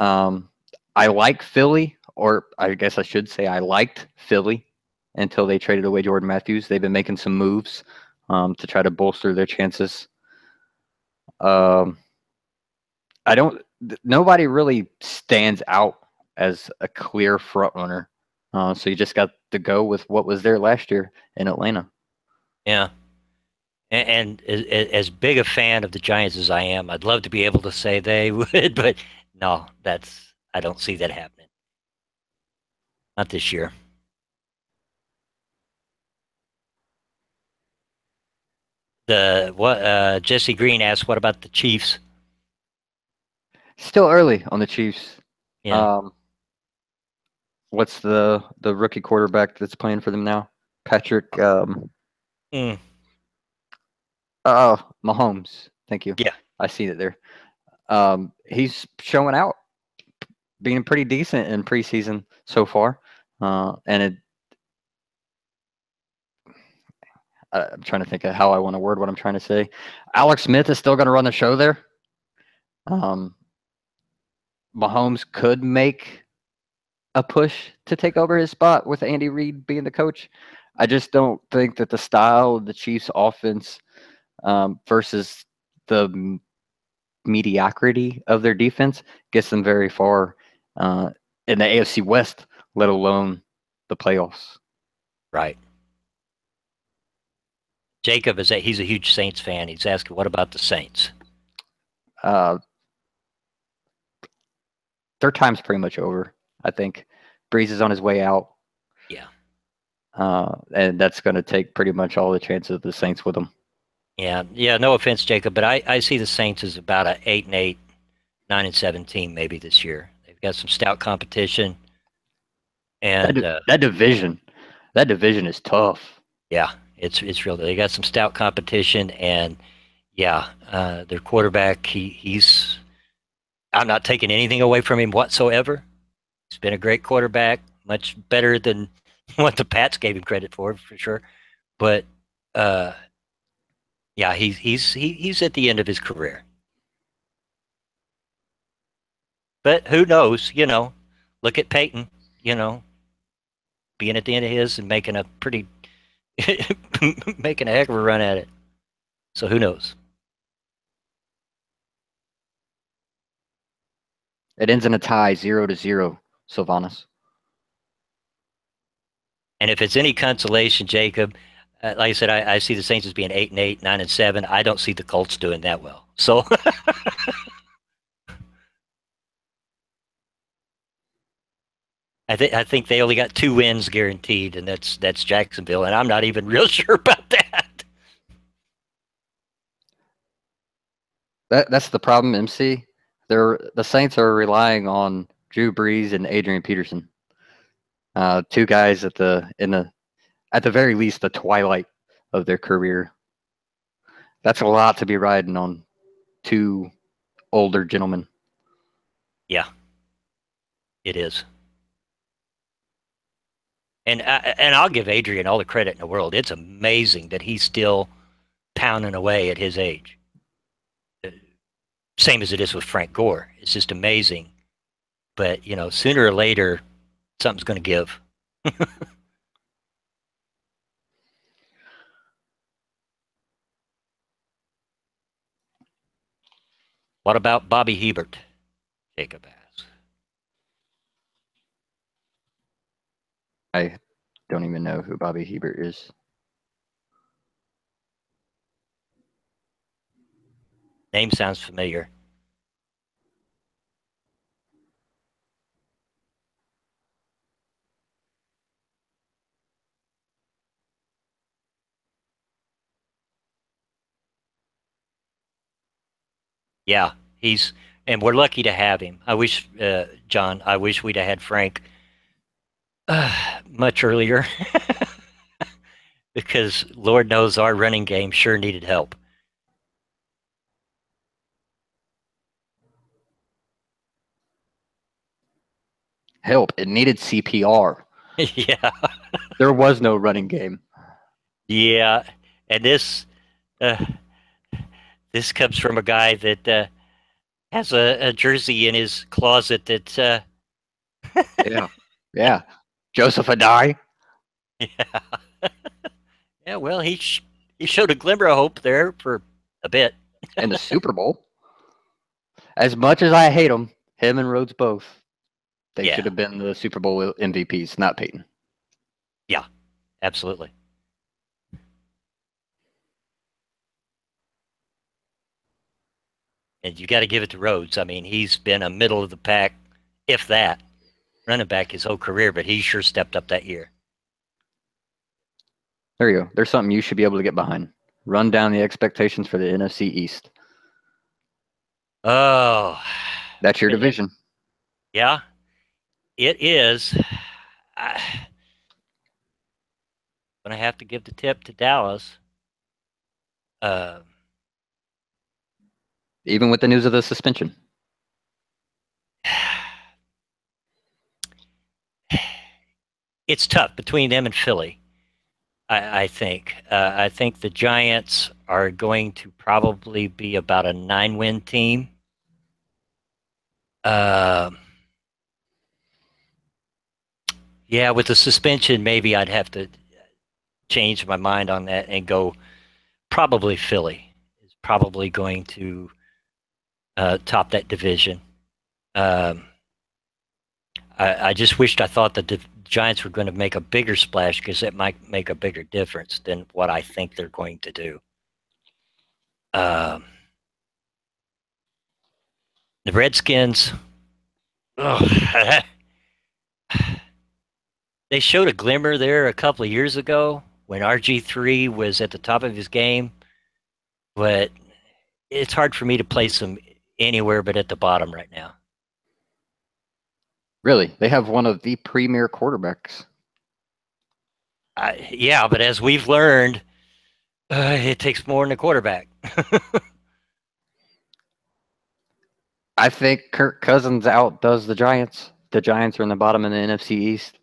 I like Philly, or I guess I should say I liked Philly until they traded away Jordan Matthews. They've been making some moves to try to bolster their chances. Nobody really stands out as a clear front runner. So you just got to go with what was there last year in Atlanta. Yeah. And as big a fan of the Giants as I am, I'd love to be able to say they would, but no, I don't see that happening. Not this year. Jesse Green asked, what about the Chiefs? Still early on the Chiefs. Yeah. What's the rookie quarterback that's playing for them now? Patrick. Mm, Oh, Mahomes. Thank you. yeah. I see it there. He's showing out, being pretty decent in preseason so far. And I'm trying to think of how I want to word what I'm trying to say. Alex Smith is still going to run the show there. Um, Mahomes could make a push to take over his spot with Andy Reid being the coach. I just don't think that the style of the Chiefs offense versus the mediocrity of their defense gets them very far in the AFC West, let alone the playoffs. Right. Jacob he's a huge Saints fan. He's asking, what about the Saints? Their time's pretty much over. I think Breeze is on his way out. Yeah. And that's going to take pretty much all the chances of the Saints with them. Yeah. Yeah. No offense, Jacob, but I see the Saints as about a 8-8, 9-7 team maybe this year. They've got some stout competition. And that division is tough. yeah, it's real. They got some stout competition, and yeah, their quarterback, he's I'm not taking anything away from him whatsoever. He's been a great quarterback, much better than what the Pats gave him credit for sure. But yeah, he's at the end of his career. But who knows? You know, look at Peyton. You know, being at the end of his and making a pretty making a heck of a run at it. So who knows? It ends in a tie, 0-0, Sylvanas. And if it's any consolation, Jacob, like I said, I see the Saints as being 8-8, 9-7. I don't see the Colts doing that well. So I think they only got 2 wins guaranteed, and that's Jacksonville, and I'm not even real sure about that. That's the problem, MC. The Saints are relying on Drew Brees and Adrian Peterson, 2 guys at the very least the twilight of their career. That's a lot to be riding on 2 older gentlemen. Yeah, it is. And I'll give Adrian all the credit in the world. It's amazing that he's still pounding away at his age. Same as it is with Frank Gore. It's just amazing. But, you know, sooner or later, something's going to give. What about Bobby Hebert? Jacob asks. I don't even know who Bobby Hebert is. Name sounds familiar. Yeah, and we're lucky to have him. I wish, John, I wish we'd have had Frank much earlier because Lord knows our running game sure needed help. Help! It needed CPR. Yeah, There was no running game. yeah, and this comes from a guy that has a jersey in his closet that. Yeah. Joseph Adai. Yeah, yeah. Well, he showed a glimmer of hope there for a bit. In the Super Bowl. As much as I hate him and Rhodes both, they should have been the Super Bowl MVPs, not Peyton. Yeah, absolutely. And you got to give it to Rhodes. I mean, he's been a middle of the pack, if that, running back his whole career, but he sure stepped up that year. There you go. There's something you should be able to get behind. Run down the expectations for the NFC East. Oh, That's your division. yeah, it is. I'm gonna have to give the tip to Dallas. Uh, Even with the news of the suspension. it's tough between them and Philly. I think. I think the Giants are going to probably be about a 9-win team. Uh, yeah, with the suspension, maybe I'd have to change my mind on that and go probably Philly is probably going to top that division. Um, I just wished I thought that the Giants were going to make a bigger splash because it might make a bigger difference than what I think they're going to do. Um, the Redskins, oh, they showed a glimmer there a couple of years ago when RG3 was at the top of his game, but it's hard for me to place them anywhere but at the bottom right now. Really, they have one of the premier quarterbacks. Yeah, but as we've learned, it takes more than a quarterback. I think Kirk Cousins outdoes the Giants. The Giants are in the bottom of the NFC East.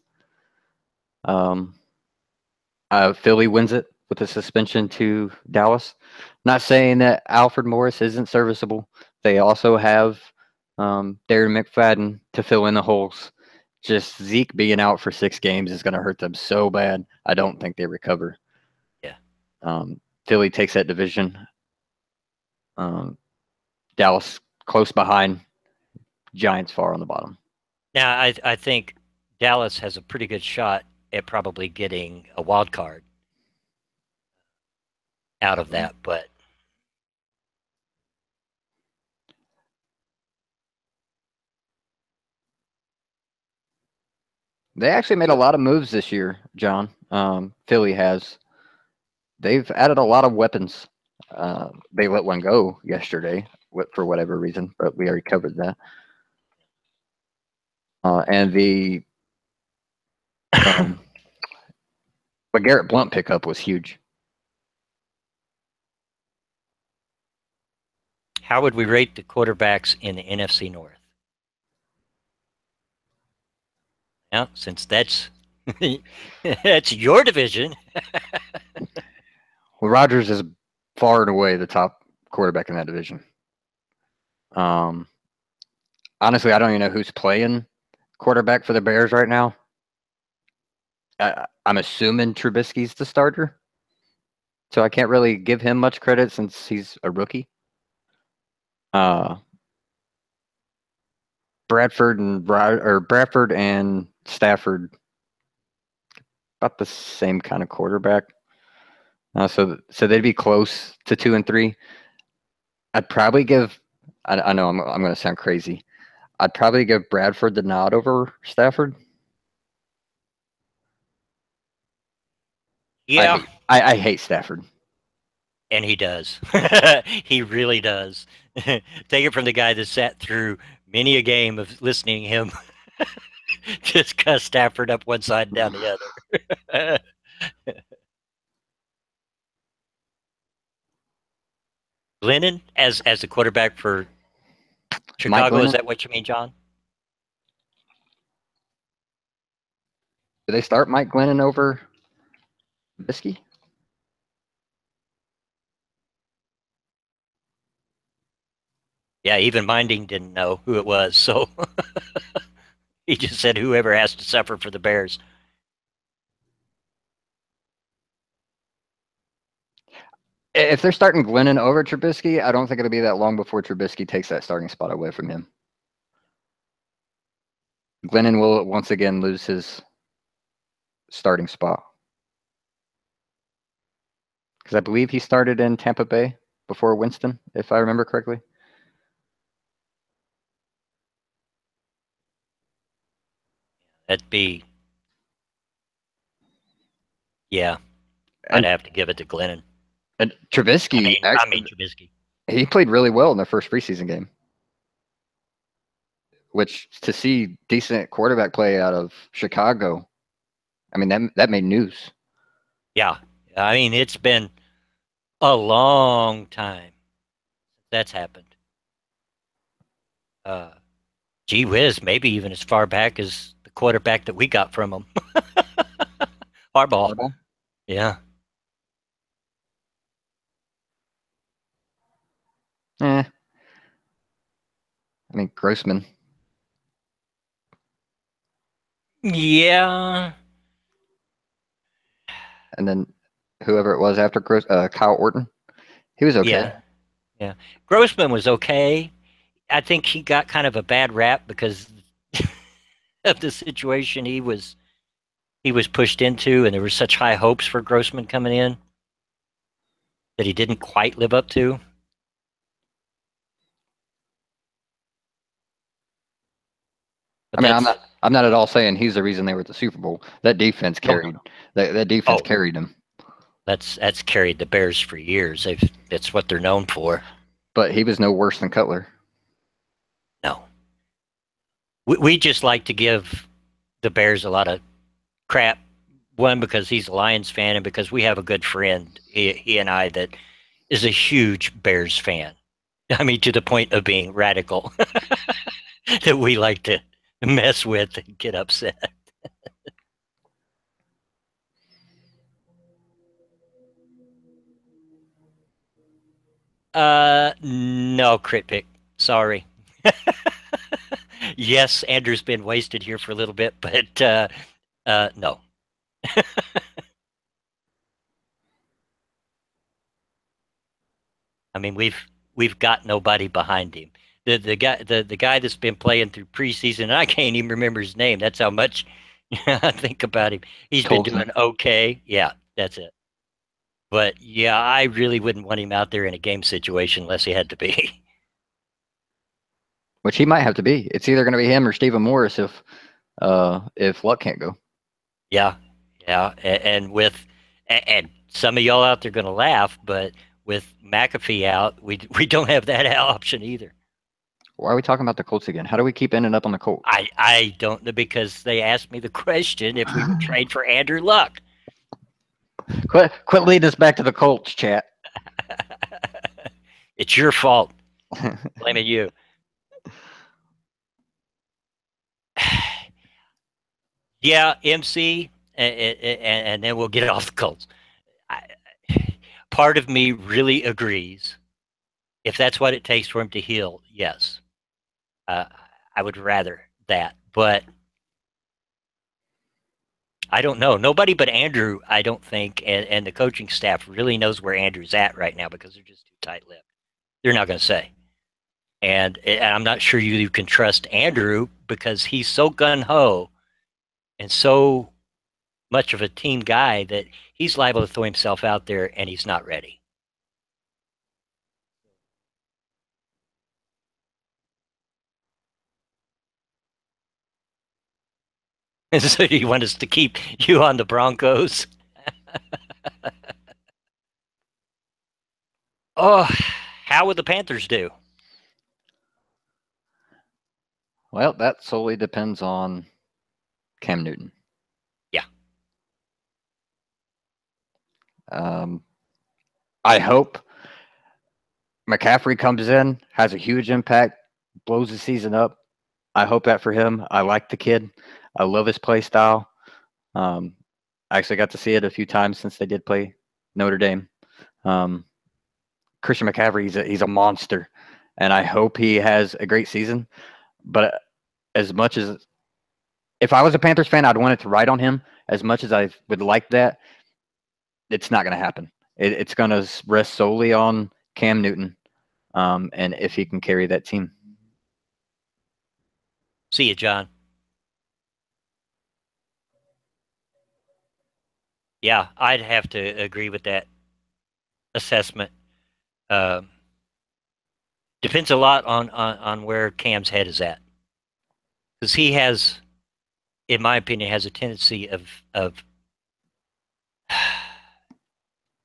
Philly wins it with a suspension to Dallas. Not saying that Alfred Morris isn't serviceable. They also have Darren McFadden to fill in the holes. Just Zeke being out for 6 games is going to hurt them so bad. I don't think they recover. Yeah. Philly takes that division. Dallas close behind. Giants far on the bottom. Now, I think Dallas has a pretty good shot at probably getting a wild card out of that, but they actually made a lot of moves this year, John. Philly has. They've added a lot of weapons. They let one go yesterday for whatever reason, but we already covered that. And the Garrett Blunt pickup was huge. how would we rate the quarterbacks in the NFC North? Yeah, since that's that's your division. Well, Rodgers is far and away the top quarterback in that division. Honestly, I don't even know who's playing quarterback for the Bears right now. I'm assuming Trubisky's the starter, so I can't really give him much credit since he's a rookie. Bradford and Stafford, about the same kind of quarterback. So they'd be close to 2 and 3. I'd probably give. I know I'm going to sound crazy. I'd probably give Bradford the nod over Stafford. Yeah, I hate Stafford. and he does. He really does. Take it from the guy that sat through many a game of listening to him just cuss Stafford up one side and down the other. Glennon as the quarterback for Chicago, is that what you mean, John? Did they start Mike Glennon over Trubisky? Yeah, even Minding didn't know who it was, so he just said whoever has to suffer for the Bears. If they're starting Glennon over Trubisky, I don't think it'll be that long before Trubisky takes that starting spot away from him. Glennon will once again lose his starting spot. Because I believe he started in Tampa Bay before Winston, if I remember correctly. That'd be, yeah, I'd have to give it to Glennon. And Trubisky, I mean Trubisky. he played really well in the first preseason game, which to see decent quarterback play out of Chicago, I mean, that made news. Yeah. I mean, it's been a long time that's happened. Uh, Gee whiz, maybe even as far back as the quarterback that we got from him. Harbaugh. Harbaugh? Yeah. Eh. I mean, Grossman. Yeah. And then whoever it was after Kyle Orton, he was okay. Yeah. Yeah. Grossman was okay. I think he got kind of a bad rap because of the situation he was pushed into, and there were such high hopes for Grossman coming in that he didn't quite live up to. But I mean, I'm not at all saying he's the reason they were at the Super Bowl. That defense carried. That defense carried him. That's carried the Bears for years. That's what they're known for. But he was no worse than Cutler. No. We just like to give the Bears a lot of crap. One, because he's a Lions fan, and because we have a good friend, he and I, that is a huge Bears fan. I mean, to the point of being radical, that we like to mess with and get upset. No, crit pick. Sorry. Yes, Andrew's been wasted here for a little bit, but no. I mean, we've got nobody behind him. The guy that's been playing through preseason, and I can't even remember his name. That's how much I think about him. He's Colton. been doing okay. Yeah, that's it. But yeah, I really wouldn't want him out there in a game situation unless he had to be. Which he might have to be. It's either going to be him or Stephen Morris if Luck can't go. Yeah, yeah, and some of y'all out there going to laugh, but with McAfee out, we don't have that option either. Why are we talking about the Colts again? How do we keep ending up on the Colts? I don't know, because they asked me the question if we would trade for Andrew Luck. Quit leading us back to the Colts, chat. It's your fault. Blaming you. Yeah, MC, and then we'll get off the Colts. Part of me really agrees. If that's what it takes for him to heal, yes. I would rather that. But I don't know. Nobody but Andrew, I don't think, and the coaching staff really knows where Andrew's at right now, because they're just too tight-lipped. They're not going to say. And I'm not sure you can trust Andrew, because he's so gung-ho and so much of a team guy that he's liable to throw himself out there and he's not ready. And so you want us to keep you on the Broncos? Oh, how would the Panthers do? Well, that solely depends on Cam Newton. Yeah. I hope McCaffrey comes in, has a huge impact, blows the season up. I hope that for him. I like the kid. I love his play style. I actually got to see it a few times since they did play Notre Dame. Christian McCaffrey, he's a monster, and I hope he has a great season. But as much as if I was a Panthers fan, I'd want it to ride on him. As much as I would like that, it's not going to happen. It's going to rest solely on Cam Newton, and if he can carry that team. See you, John. Yeah, I'd have to agree with that assessment. Depends a lot on where Cam's head is at, because he has, in my opinion, has a tendency of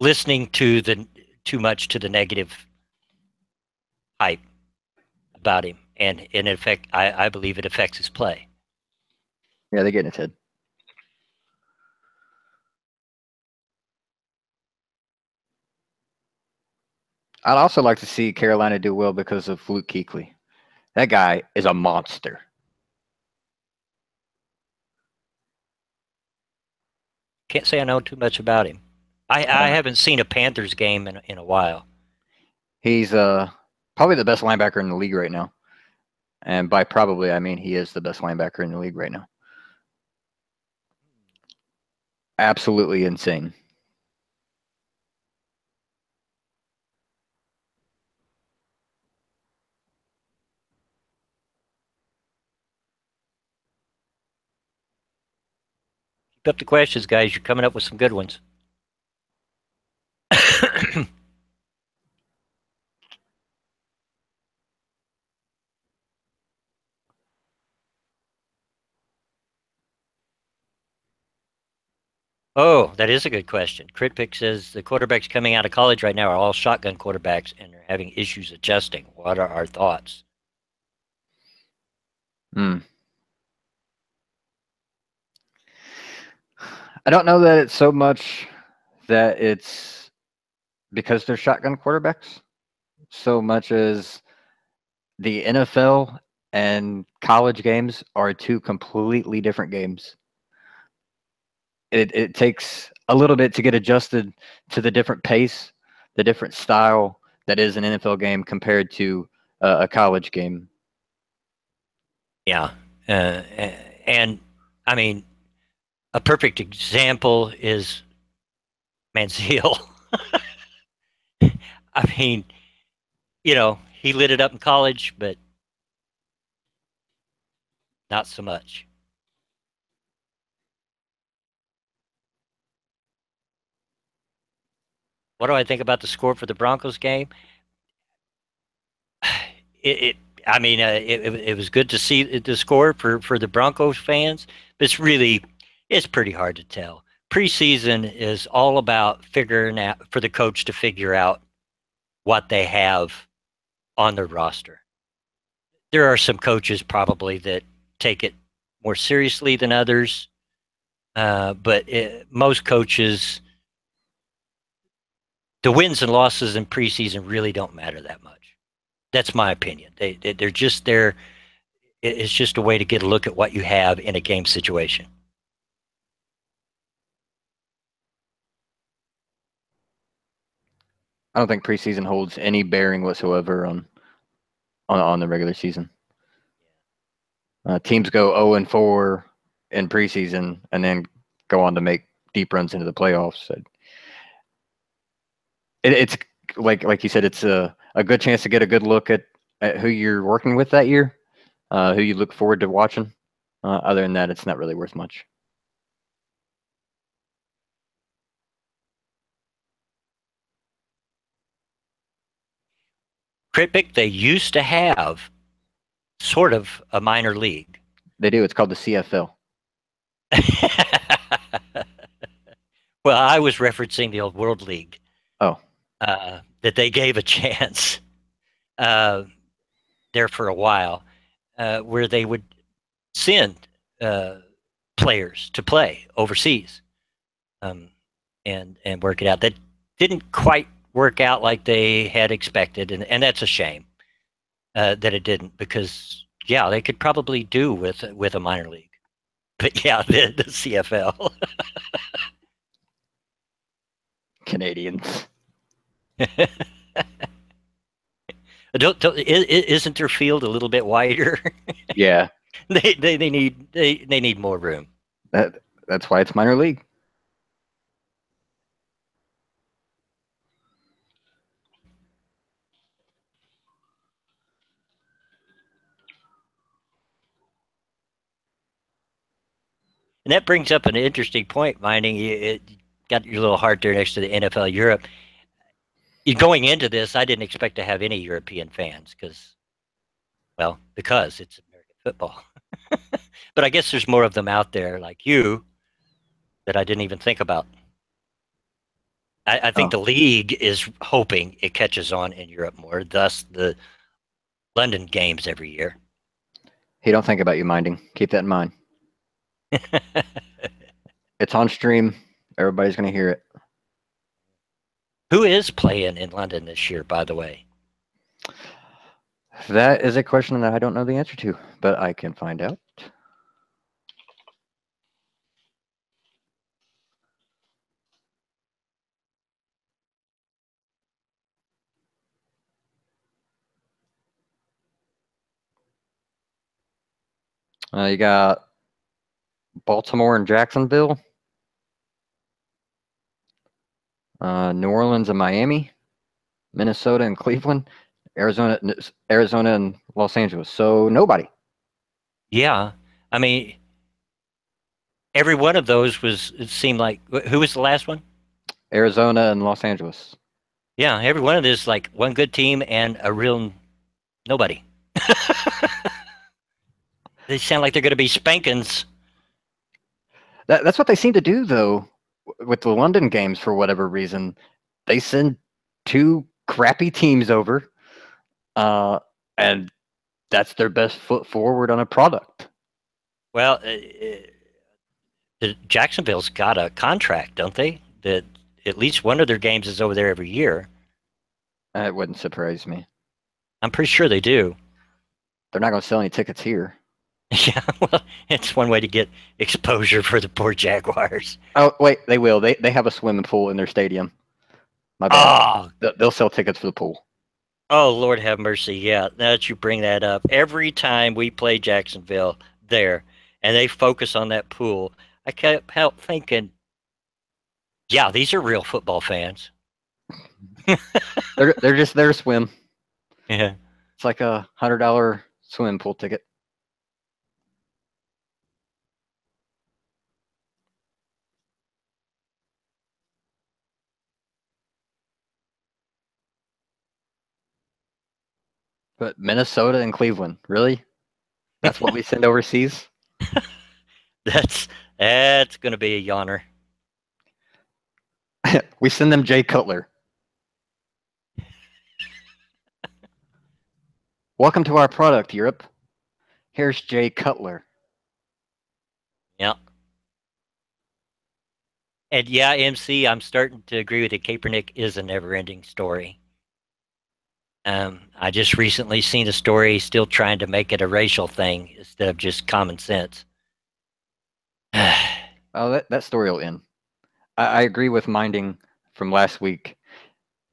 listening to too much to the negative hype about him, and in effect, I believe it affects his play. Yeah, they get in his head. I'd also like to see Carolina do well because of Luke Kuechly. That guy is a monster. Can't say I know too much about him. I haven't seen a Panthers game in a while. He's probably the best linebacker in the league right now. And by probably, I mean he is the best linebacker in the league right now. Absolutely insane. Keep up the questions, guys. You're coming up with some good ones. Oh, that is a good question. CritPick says the quarterbacks coming out of college right now are all shotgun quarterbacks and they're having issues adjusting. What are our thoughts? I don't know that it's so much that it's because they're shotgun quarterbacks, so much as the NFL and college games are two completely different games. It takes a little bit to get adjusted to the different pace, the different style that is an NFL game compared to a college game. Yeah. And I mean, a perfect example is Manziel. I mean, he lit it up in college, but not so much. What do I think about the score for the Broncos game? I mean, it was good to see the score for the Broncos fans, but it's pretty hard to tell. Preseason is all about figuring out for the coach to figure out what they have on their roster. There are some coaches probably that take it more seriously than others, but most coaches, the wins and losses in preseason really don't matter that much. That's my opinion. They're just there. It's just a way to get a look at what you have in a game situation. I don't think preseason holds any bearing whatsoever on the regular season. Teams go 0-4 in preseason and then go on to make deep runs into the playoffs. It's like you said, it's a good chance to get a good look at who you're working with that year, who you look forward to watching. Other than that, it's not really worth much. CritPick, they used to have sort of a minor league. They do. It's called the CFL. Well, I was referencing the old World League. Oh. That they gave a chance there for a while, where they would send players to play overseas and work it out. That didn't quite work out like they had expected, and that's a shame that it didn't, because they could probably do with a minor league. But the CFL. Canadians. Isn't their field a little bit wider? Yeah. they need more room. That's why it's minor league. And that brings up an interesting point, Mining. You got your little heart there next to the NFL Europe. Going into this, I didn't expect to have any European fans because it's American football. But I guess there's more of them out there like you that I didn't even think about. I think Oh, the league is hoping it catches on in Europe more, thus the London games every year. he don't think about you minding. Keep that in mind. It's on stream. Everybody's gonna hear it. Who is playing in London this year, by the way? That is a question that I don't know the answer to, but I can find out. You got Baltimore and Jacksonville, New Orleans and Miami, Minnesota and Cleveland, Arizona and Los Angeles. So nobody. Yeah, I mean, every one of those was. It seemed like who was the last one? Arizona and Los Angeles. Yeah, every one of this like one good team and a real nobody. They sound like they're going to be spankings. That's what they seem to do, though, with the London games for whatever reason. They send two crappy teams over, and that's their best foot forward on a product. Well, Jacksonville's got a contract, don't they? That at least one of their games is over there every year. It wouldn't surprise me. I'm pretty sure they do. They're not going to sell any tickets here. Yeah, well, it's one way to get exposure for the poor Jaguars. Oh, wait, they will. They have a swimming pool in their stadium. My bad. Oh, They'll sell tickets for the pool. oh, Lord have mercy. Yeah, now that you bring that up, every time we play Jacksonville there and they focus on that pool, I kept help thinking, yeah, these are real football fans. They're just there to swim. Yeah. It's like $100 swimming pool ticket. But Minnesota and Cleveland, really? That's what we send overseas? That's that's going to be a yawner. We send them Jay Cutler. Welcome to our product, Europe. Here's Jay Cutler. Yeah. And yeah, MC, I'm starting to agree with you. Kaepernick is a never-ending story. I just recently seen a story still trying to make it a racial thing instead of just common sense. Oh, that story will end. I agree with Minding from last week.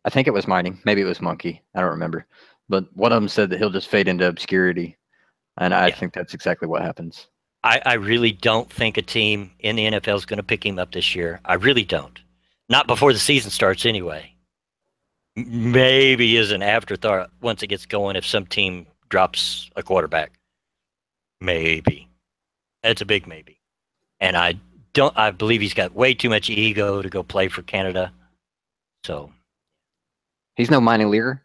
I think it was Minding. Maybe it was Monkey. I don't remember. But one of them said that he'll just fade into obscurity. And I Yeah. think that's exactly what happens. I really don't think a team in the NFL is going to pick him up this year. I really don't. Not before the season starts, anyway. Maybe as an afterthought once it gets going if some team drops a quarterback. Maybe. That's a big maybe. And I believe he's got way too much ego to go play for Canada. So He's no minor leaguer.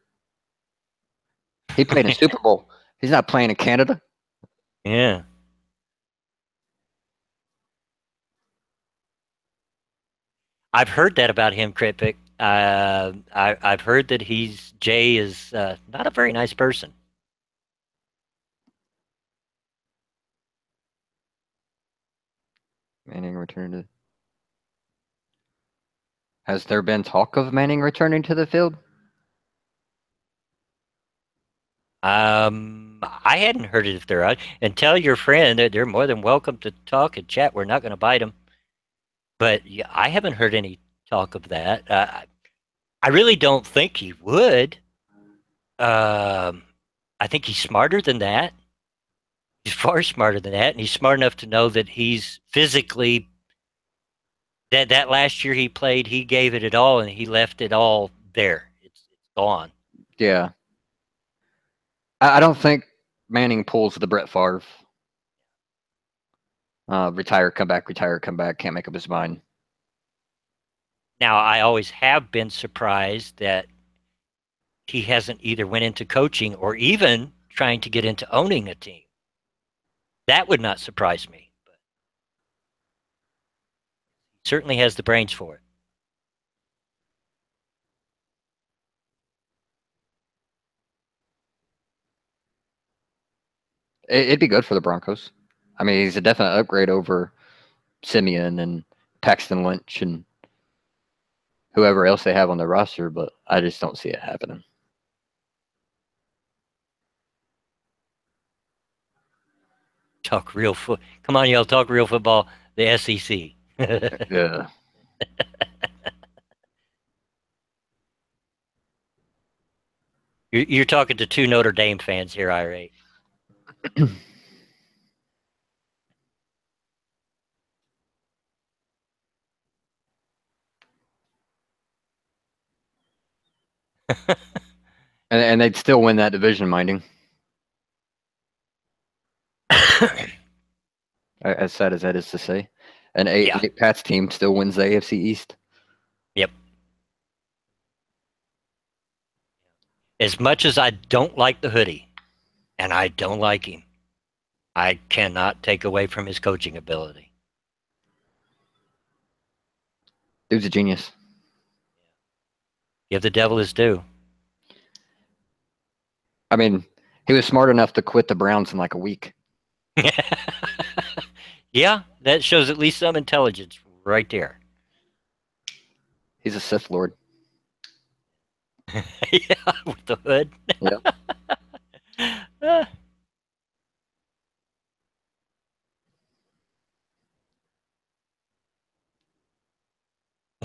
He played in Super Bowl. He's not playing in Canada. yeah. I've heard that about him, Critpick. I've heard that Jay is not a very nice person. Manning returned to. Has there been talk of Manning returning to the field? I hadn't heard it if they're out. And tell your friend that they're more than welcome to talk and chat. We're not going to bite them. But yeah, I haven't heard any talk of that. I really don't think he would. I think he's smarter than that. He's far smarter than that, and he's smart enough to know that he's physically that last year he played, he gave it all, and he left it all there. It's gone. Yeah. I don't think Manning pulls the Brett Favre. Retire, come back, retire, come back. Can't make up his mind. Now, I always have been surprised that he hasn't either went into coaching or even trying to get into owning a team. That would not surprise me. But he certainly has the brains for it. It'd be good for the Broncos. I mean, he's a definite upgrade over Simeon and Paxton Lynch and whoever else they have on their roster, but I just don't see it happening. Talk real foot. Come on, y'all. Talk real football. The SEC. Yeah. You're talking to two Notre Dame fans here, Irate. And they'd still win that division, minding. As sad as that is to say. An eight Pats team still wins the AFC East. Yep. As much as I don't like the hoodie, and I don't like him, I cannot take away from his coaching ability. Dude's a genius. Give the devil his due. I mean, he was smart enough to quit the Browns in like a week. Yeah, that shows at least some intelligence right there. He's a Sith Lord. Yeah, with the hood. Yeah.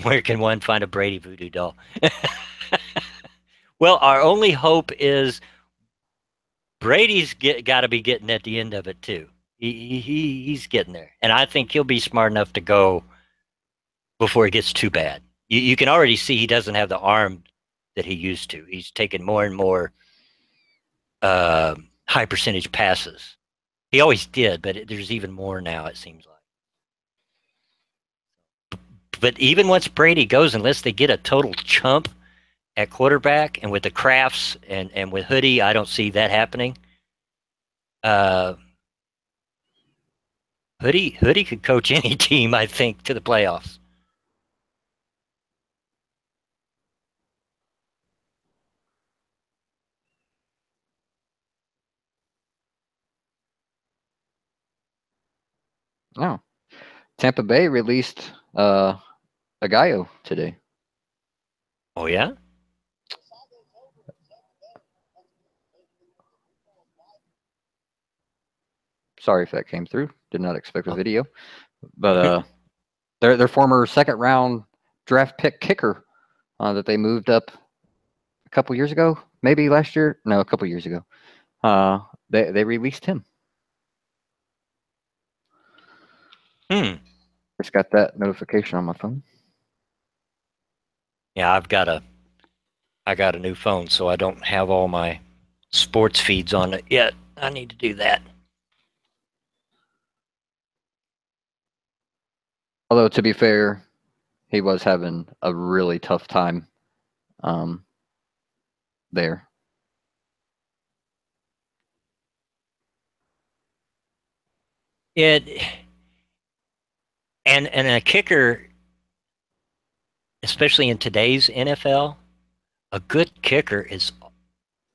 Where can one find a Brady voodoo doll? Well, our only hope is Brady's got to be getting at the end of it too. He's getting there, and I think he'll be smart enough to go before it gets too bad. You can already see he doesn't have the arm that he used to. He's taken more and more high percentage passes. He always did, but there's even more now, it seems like. But even once Brady goes, unless they get a total chump at quarterback, and with the Crafts and with Hoodie, I don't see that happening. Hoodie could coach any team, I think, to the playoffs. Oh. Tampa Bay released a Gallo today. Oh, yeah? Sorry if that came through. Did not expect a video. But their former second round draft pick kicker that they moved up a couple years ago, maybe last year. No, a couple years ago. They released him. Just got that notification on my phone. Yeah, I got a new phone, so I don't have all my sports feeds on it yet. I need to do that. Although, to be fair, he was having a really tough time there. And a kicker, especially in today's NFL, a good kicker is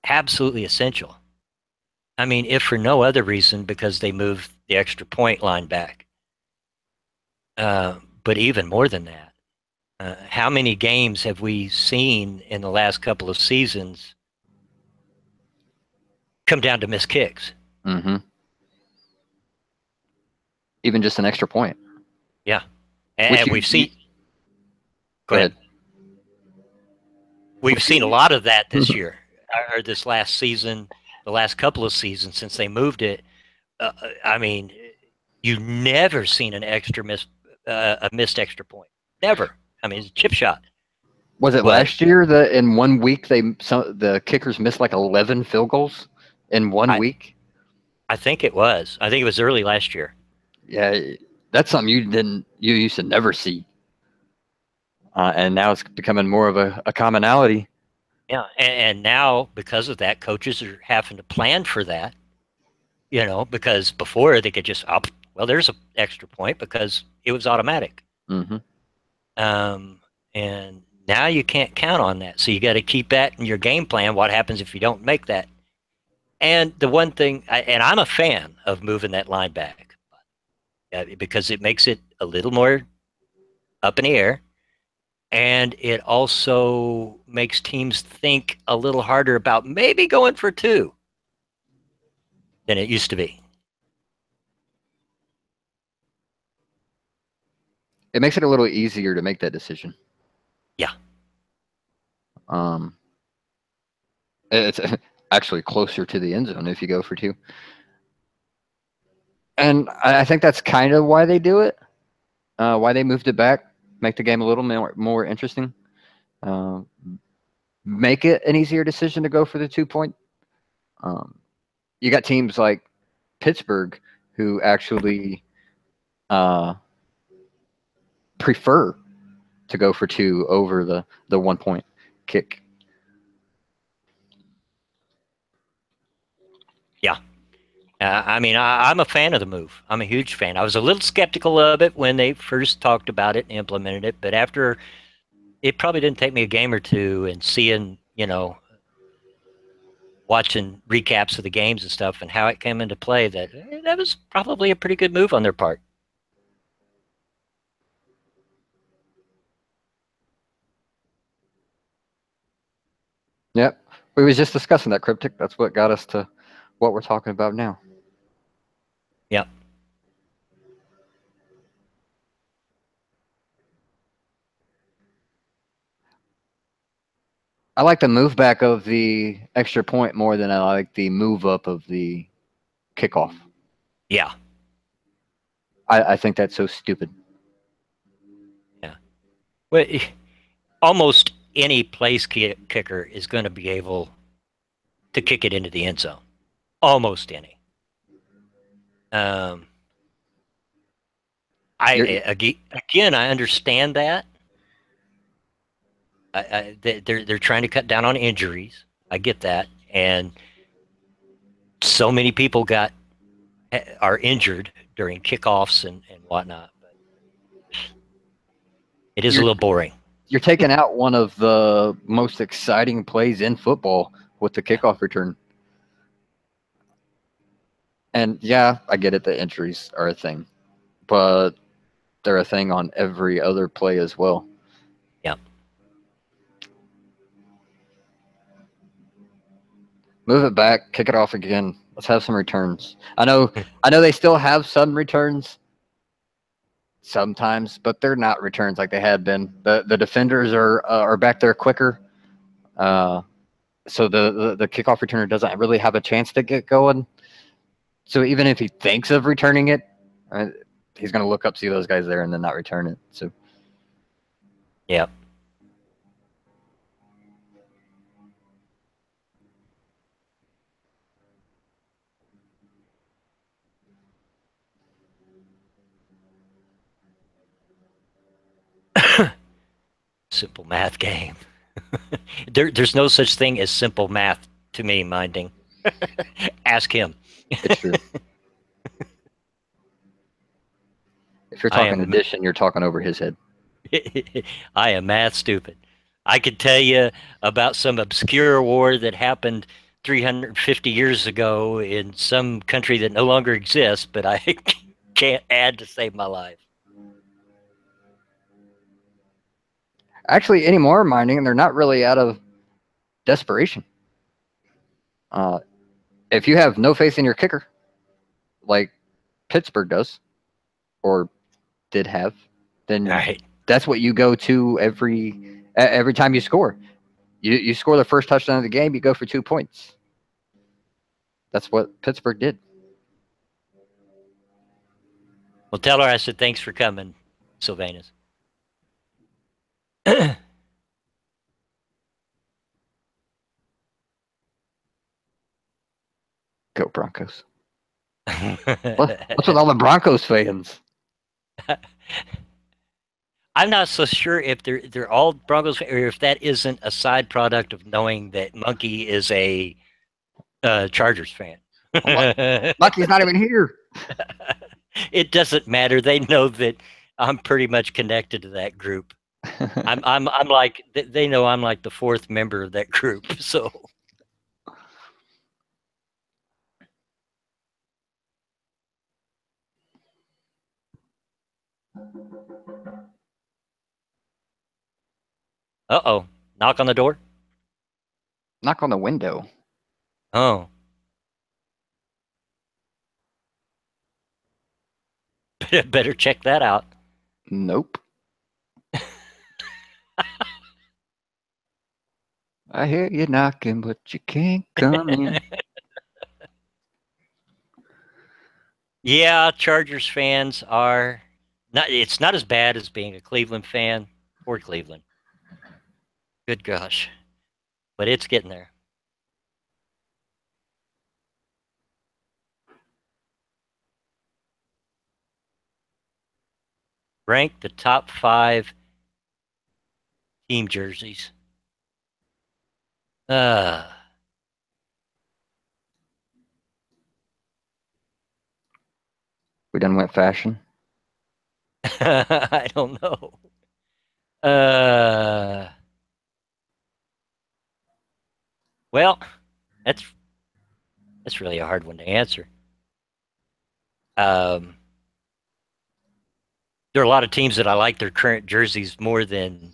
absolutely essential. I mean, if for no other reason, because they moved the extra point line back. But even more than that, how many games have we seen in the last couple of seasons come down to missed kicks? Mm-hmm. Even just an extra point. Yeah. And we've seen... Go ahead. We've seen a lot of that this year, or this last season, the last couple of seasons since they moved it. I mean, you've never seen a missed extra point. Never. I mean, it's a chip shot. Was it last year that in 1 week the kickers missed like 11 field goals in 1 week? I think it was. I think it was early last year. Yeah, that's something you used to never see. And now it's becoming more of a commonality. Yeah, and now because of that, coaches are having to plan for that. You know, because before they could just there's an extra point because it was automatic. Mm-hmm. And now you can't count on that, so you got to keep that in your game plan. What happens if you don't make that And the one thing, and I'm a fan of moving that line back because it makes it a little more up in the air. And it also makes teams think a little harder about maybe going for two than it used to be. It makes it a little easier to make that decision. Yeah. Um, it's actually closer to the end zone if you go for two. And I think that's kind of why they do it, why they moved it back, make the game a little more interesting, uh, make it an easier decision to go for the 2 point. You got teams like Pittsburgh who actually prefer to go for two over the 1 point kick. Yeah. I mean, I'm a fan of the move. I'm a huge fan. I was a little skeptical of it when they first talked about it and implemented it, but after it probably didn't take me a game or two and seeing, watching recaps of the games and stuff and how it came into play that that was probably a pretty good move on their part. Yep. We was just discussing that, Cryptic. That's what got us to what we're talking about now. Yep. I like the move back of the extra point more than I like the move up of the kickoff. Yeah. I think that's so stupid. Yeah. Well, almost any place kicker is going to be able to kick it into the end zone. Almost any. Again, I understand that. They're trying to cut down on injuries. I get that, and so many people are injured during kickoffs and whatnot. But it is a little boring. You're taking out one of the most exciting plays in football with the kickoff return. And yeah, I get it. The injuries are a thing, but they're a thing on every other play as well. Yeah. Move it back, kick it off again. Let's have some returns. I know they still have some returns sometimes, but they're not returns like they had been. The defenders are back there quicker, so the kickoff returner doesn't really have a chance to get going. So even if he thinks of returning it, he's going to look up, see those guys there, and then not return it. So, yeah. Simple math game. There's no such thing as simple math to me, minding. Ask him. It's true. If you're talking addition, you're talking over his head. I am math stupid. I could tell you about some obscure war that happened 350 years ago in some country that no longer exists, but I can't add to save my life. Actually, anymore, minding, they're not really out of desperation. If you have no faith in your kicker, like Pittsburgh does, or did have, then that's what you go to every time you score. You score the first touchdown of the game, you go for 2 points. That's what Pittsburgh did. Well, tell her I said thanks for coming, Sylvanus. Go Broncos. What's with all the Broncos fans? I'm not so sure if they're all Broncos or if that isn't a side product of knowing that Monkey is a Chargers fan. Monkey's not even here. It doesn't matter. They know that I'm pretty much connected to that group. I'm like, they know I'm like the fourth member of that group. So Uh-oh. Knock on the door? Knock on the window. Oh. Better check that out. Nope. I hear you knocking, but you can't come in. Yeah, Chargers fans are not, it's not as bad as being a Cleveland fan. Poor Cleveland. Good gosh. But it's getting there. Rank the top 5 team jerseys. Uh, We done went fashion. I don't know. Uh, well, that's really a hard one to answer. Um, there are a lot of teams that I like their current jerseys more than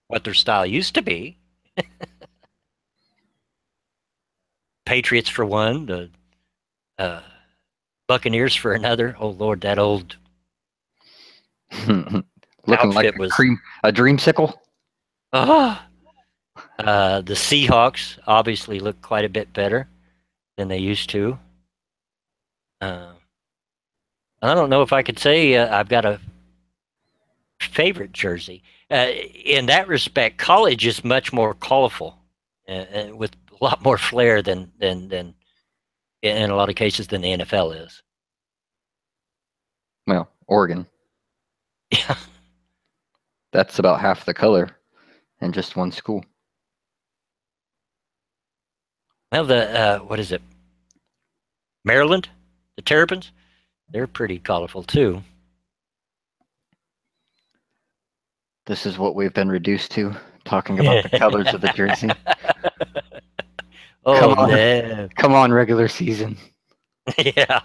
what their style used to be. Patriots for one, the Buccaneers for another. Oh Lord, that old Looking like outfit was. a dreamsicle. Ah, the Seahawks obviously look quite a bit better than they used to. I don't know if I could say I've got a favorite jersey. In that respect, college is much more colorful, with a lot more flair than in a lot of cases than the NFL is. Well, Oregon. Yeah. That's about half the color in just one school. Well, the what is it? Maryland, the Terrapins, they're pretty colorful too. This is what we've been reduced to, talking about the colors of the jersey. Oh no! Come on, regular season. Yeah,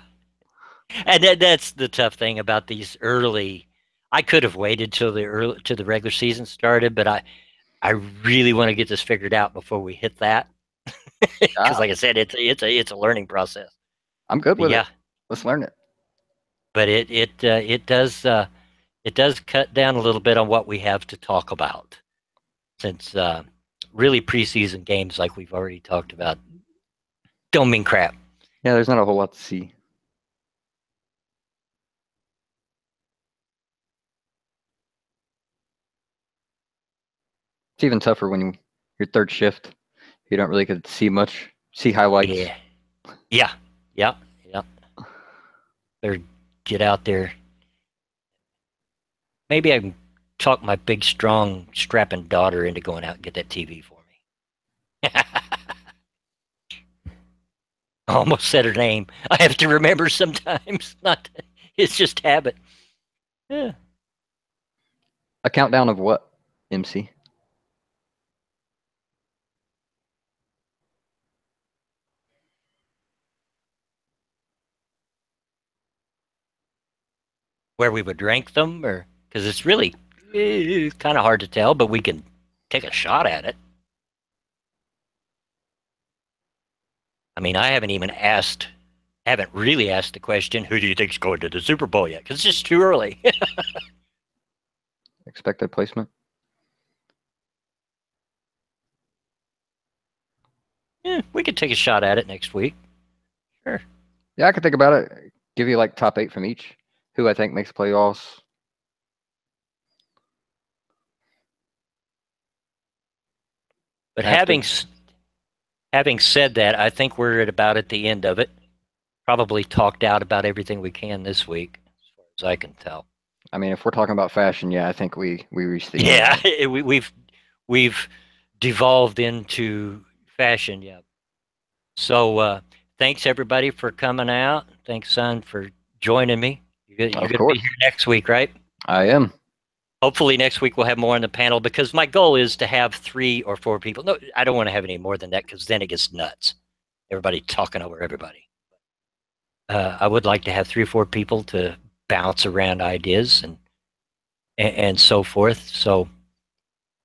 and that's the tough thing about these early. I could have waited till the regular season started, but I really want to get this figured out before we hit that, because like I said, it's a learning process. I'm good with Yeah, it. Let's learn it. but it does cut down a little bit on what we have to talk about, since really preseason games, like we've already talked about, don't mean crap. Yeah, there's not a whole lot to see. It's even tougher when you're third shift. You don't really get to see much, see highlights. Yeah. Better get out there. Maybe I can talk my big, strong, strapping daughter into going out and get that TV for me. I almost said her name. I have to remember sometimes. Not, it's just habit. Yeah. A countdown of what, MC? Where we would rank them, or because it's really kind of hard to tell, but we can take a shot at it. I mean, I haven't really asked the question, who do you think's going to the Super Bowl yet? Because it's just too early. Expected placement? Yeah, we could take a shot at it next week. Sure. Yeah, I could think about it. Give you like top 8 from each. Who I think makes playoffs. But having said that, I think we're at the end of it. Probably talked out about everything we can this week, as far as I can tell. I mean, if we're talking about fashion, yeah, I think we reached the end. Yeah, we've devolved into fashion. Yeah. So thanks everybody for coming out. Thanks, son, for joining me. You're going to be here next week, right? I am. Hopefully next week we'll have more on the panel, because my goal is to have 3 or 4 people. No, I don't want to have any more than that, because then it gets nuts. Everybody talking over everybody. I would like to have 3 or 4 people to bounce around ideas and so forth. So,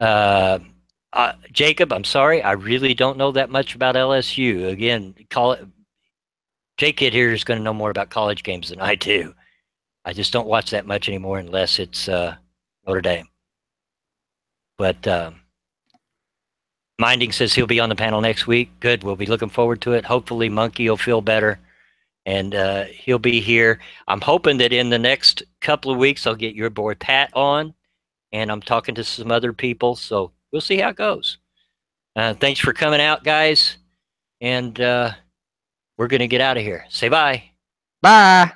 uh, Jacob, I'm sorry, I really don't know that much about LSU. Again, J-Kid here is going to know more about college games than I do. I just don't watch that much anymore unless it's Notre Dame. But Minding says he'll be on the panel next week. Good. We'll be looking forward to it. Hopefully, Monkey will feel better, and he'll be here. I'm hoping that in the next couple of weeks, I'll get your boy Pat on, and I'm talking to some other people. So we'll see how it goes. Thanks for coming out, guys, and we're going to get out of here. Say bye. Bye.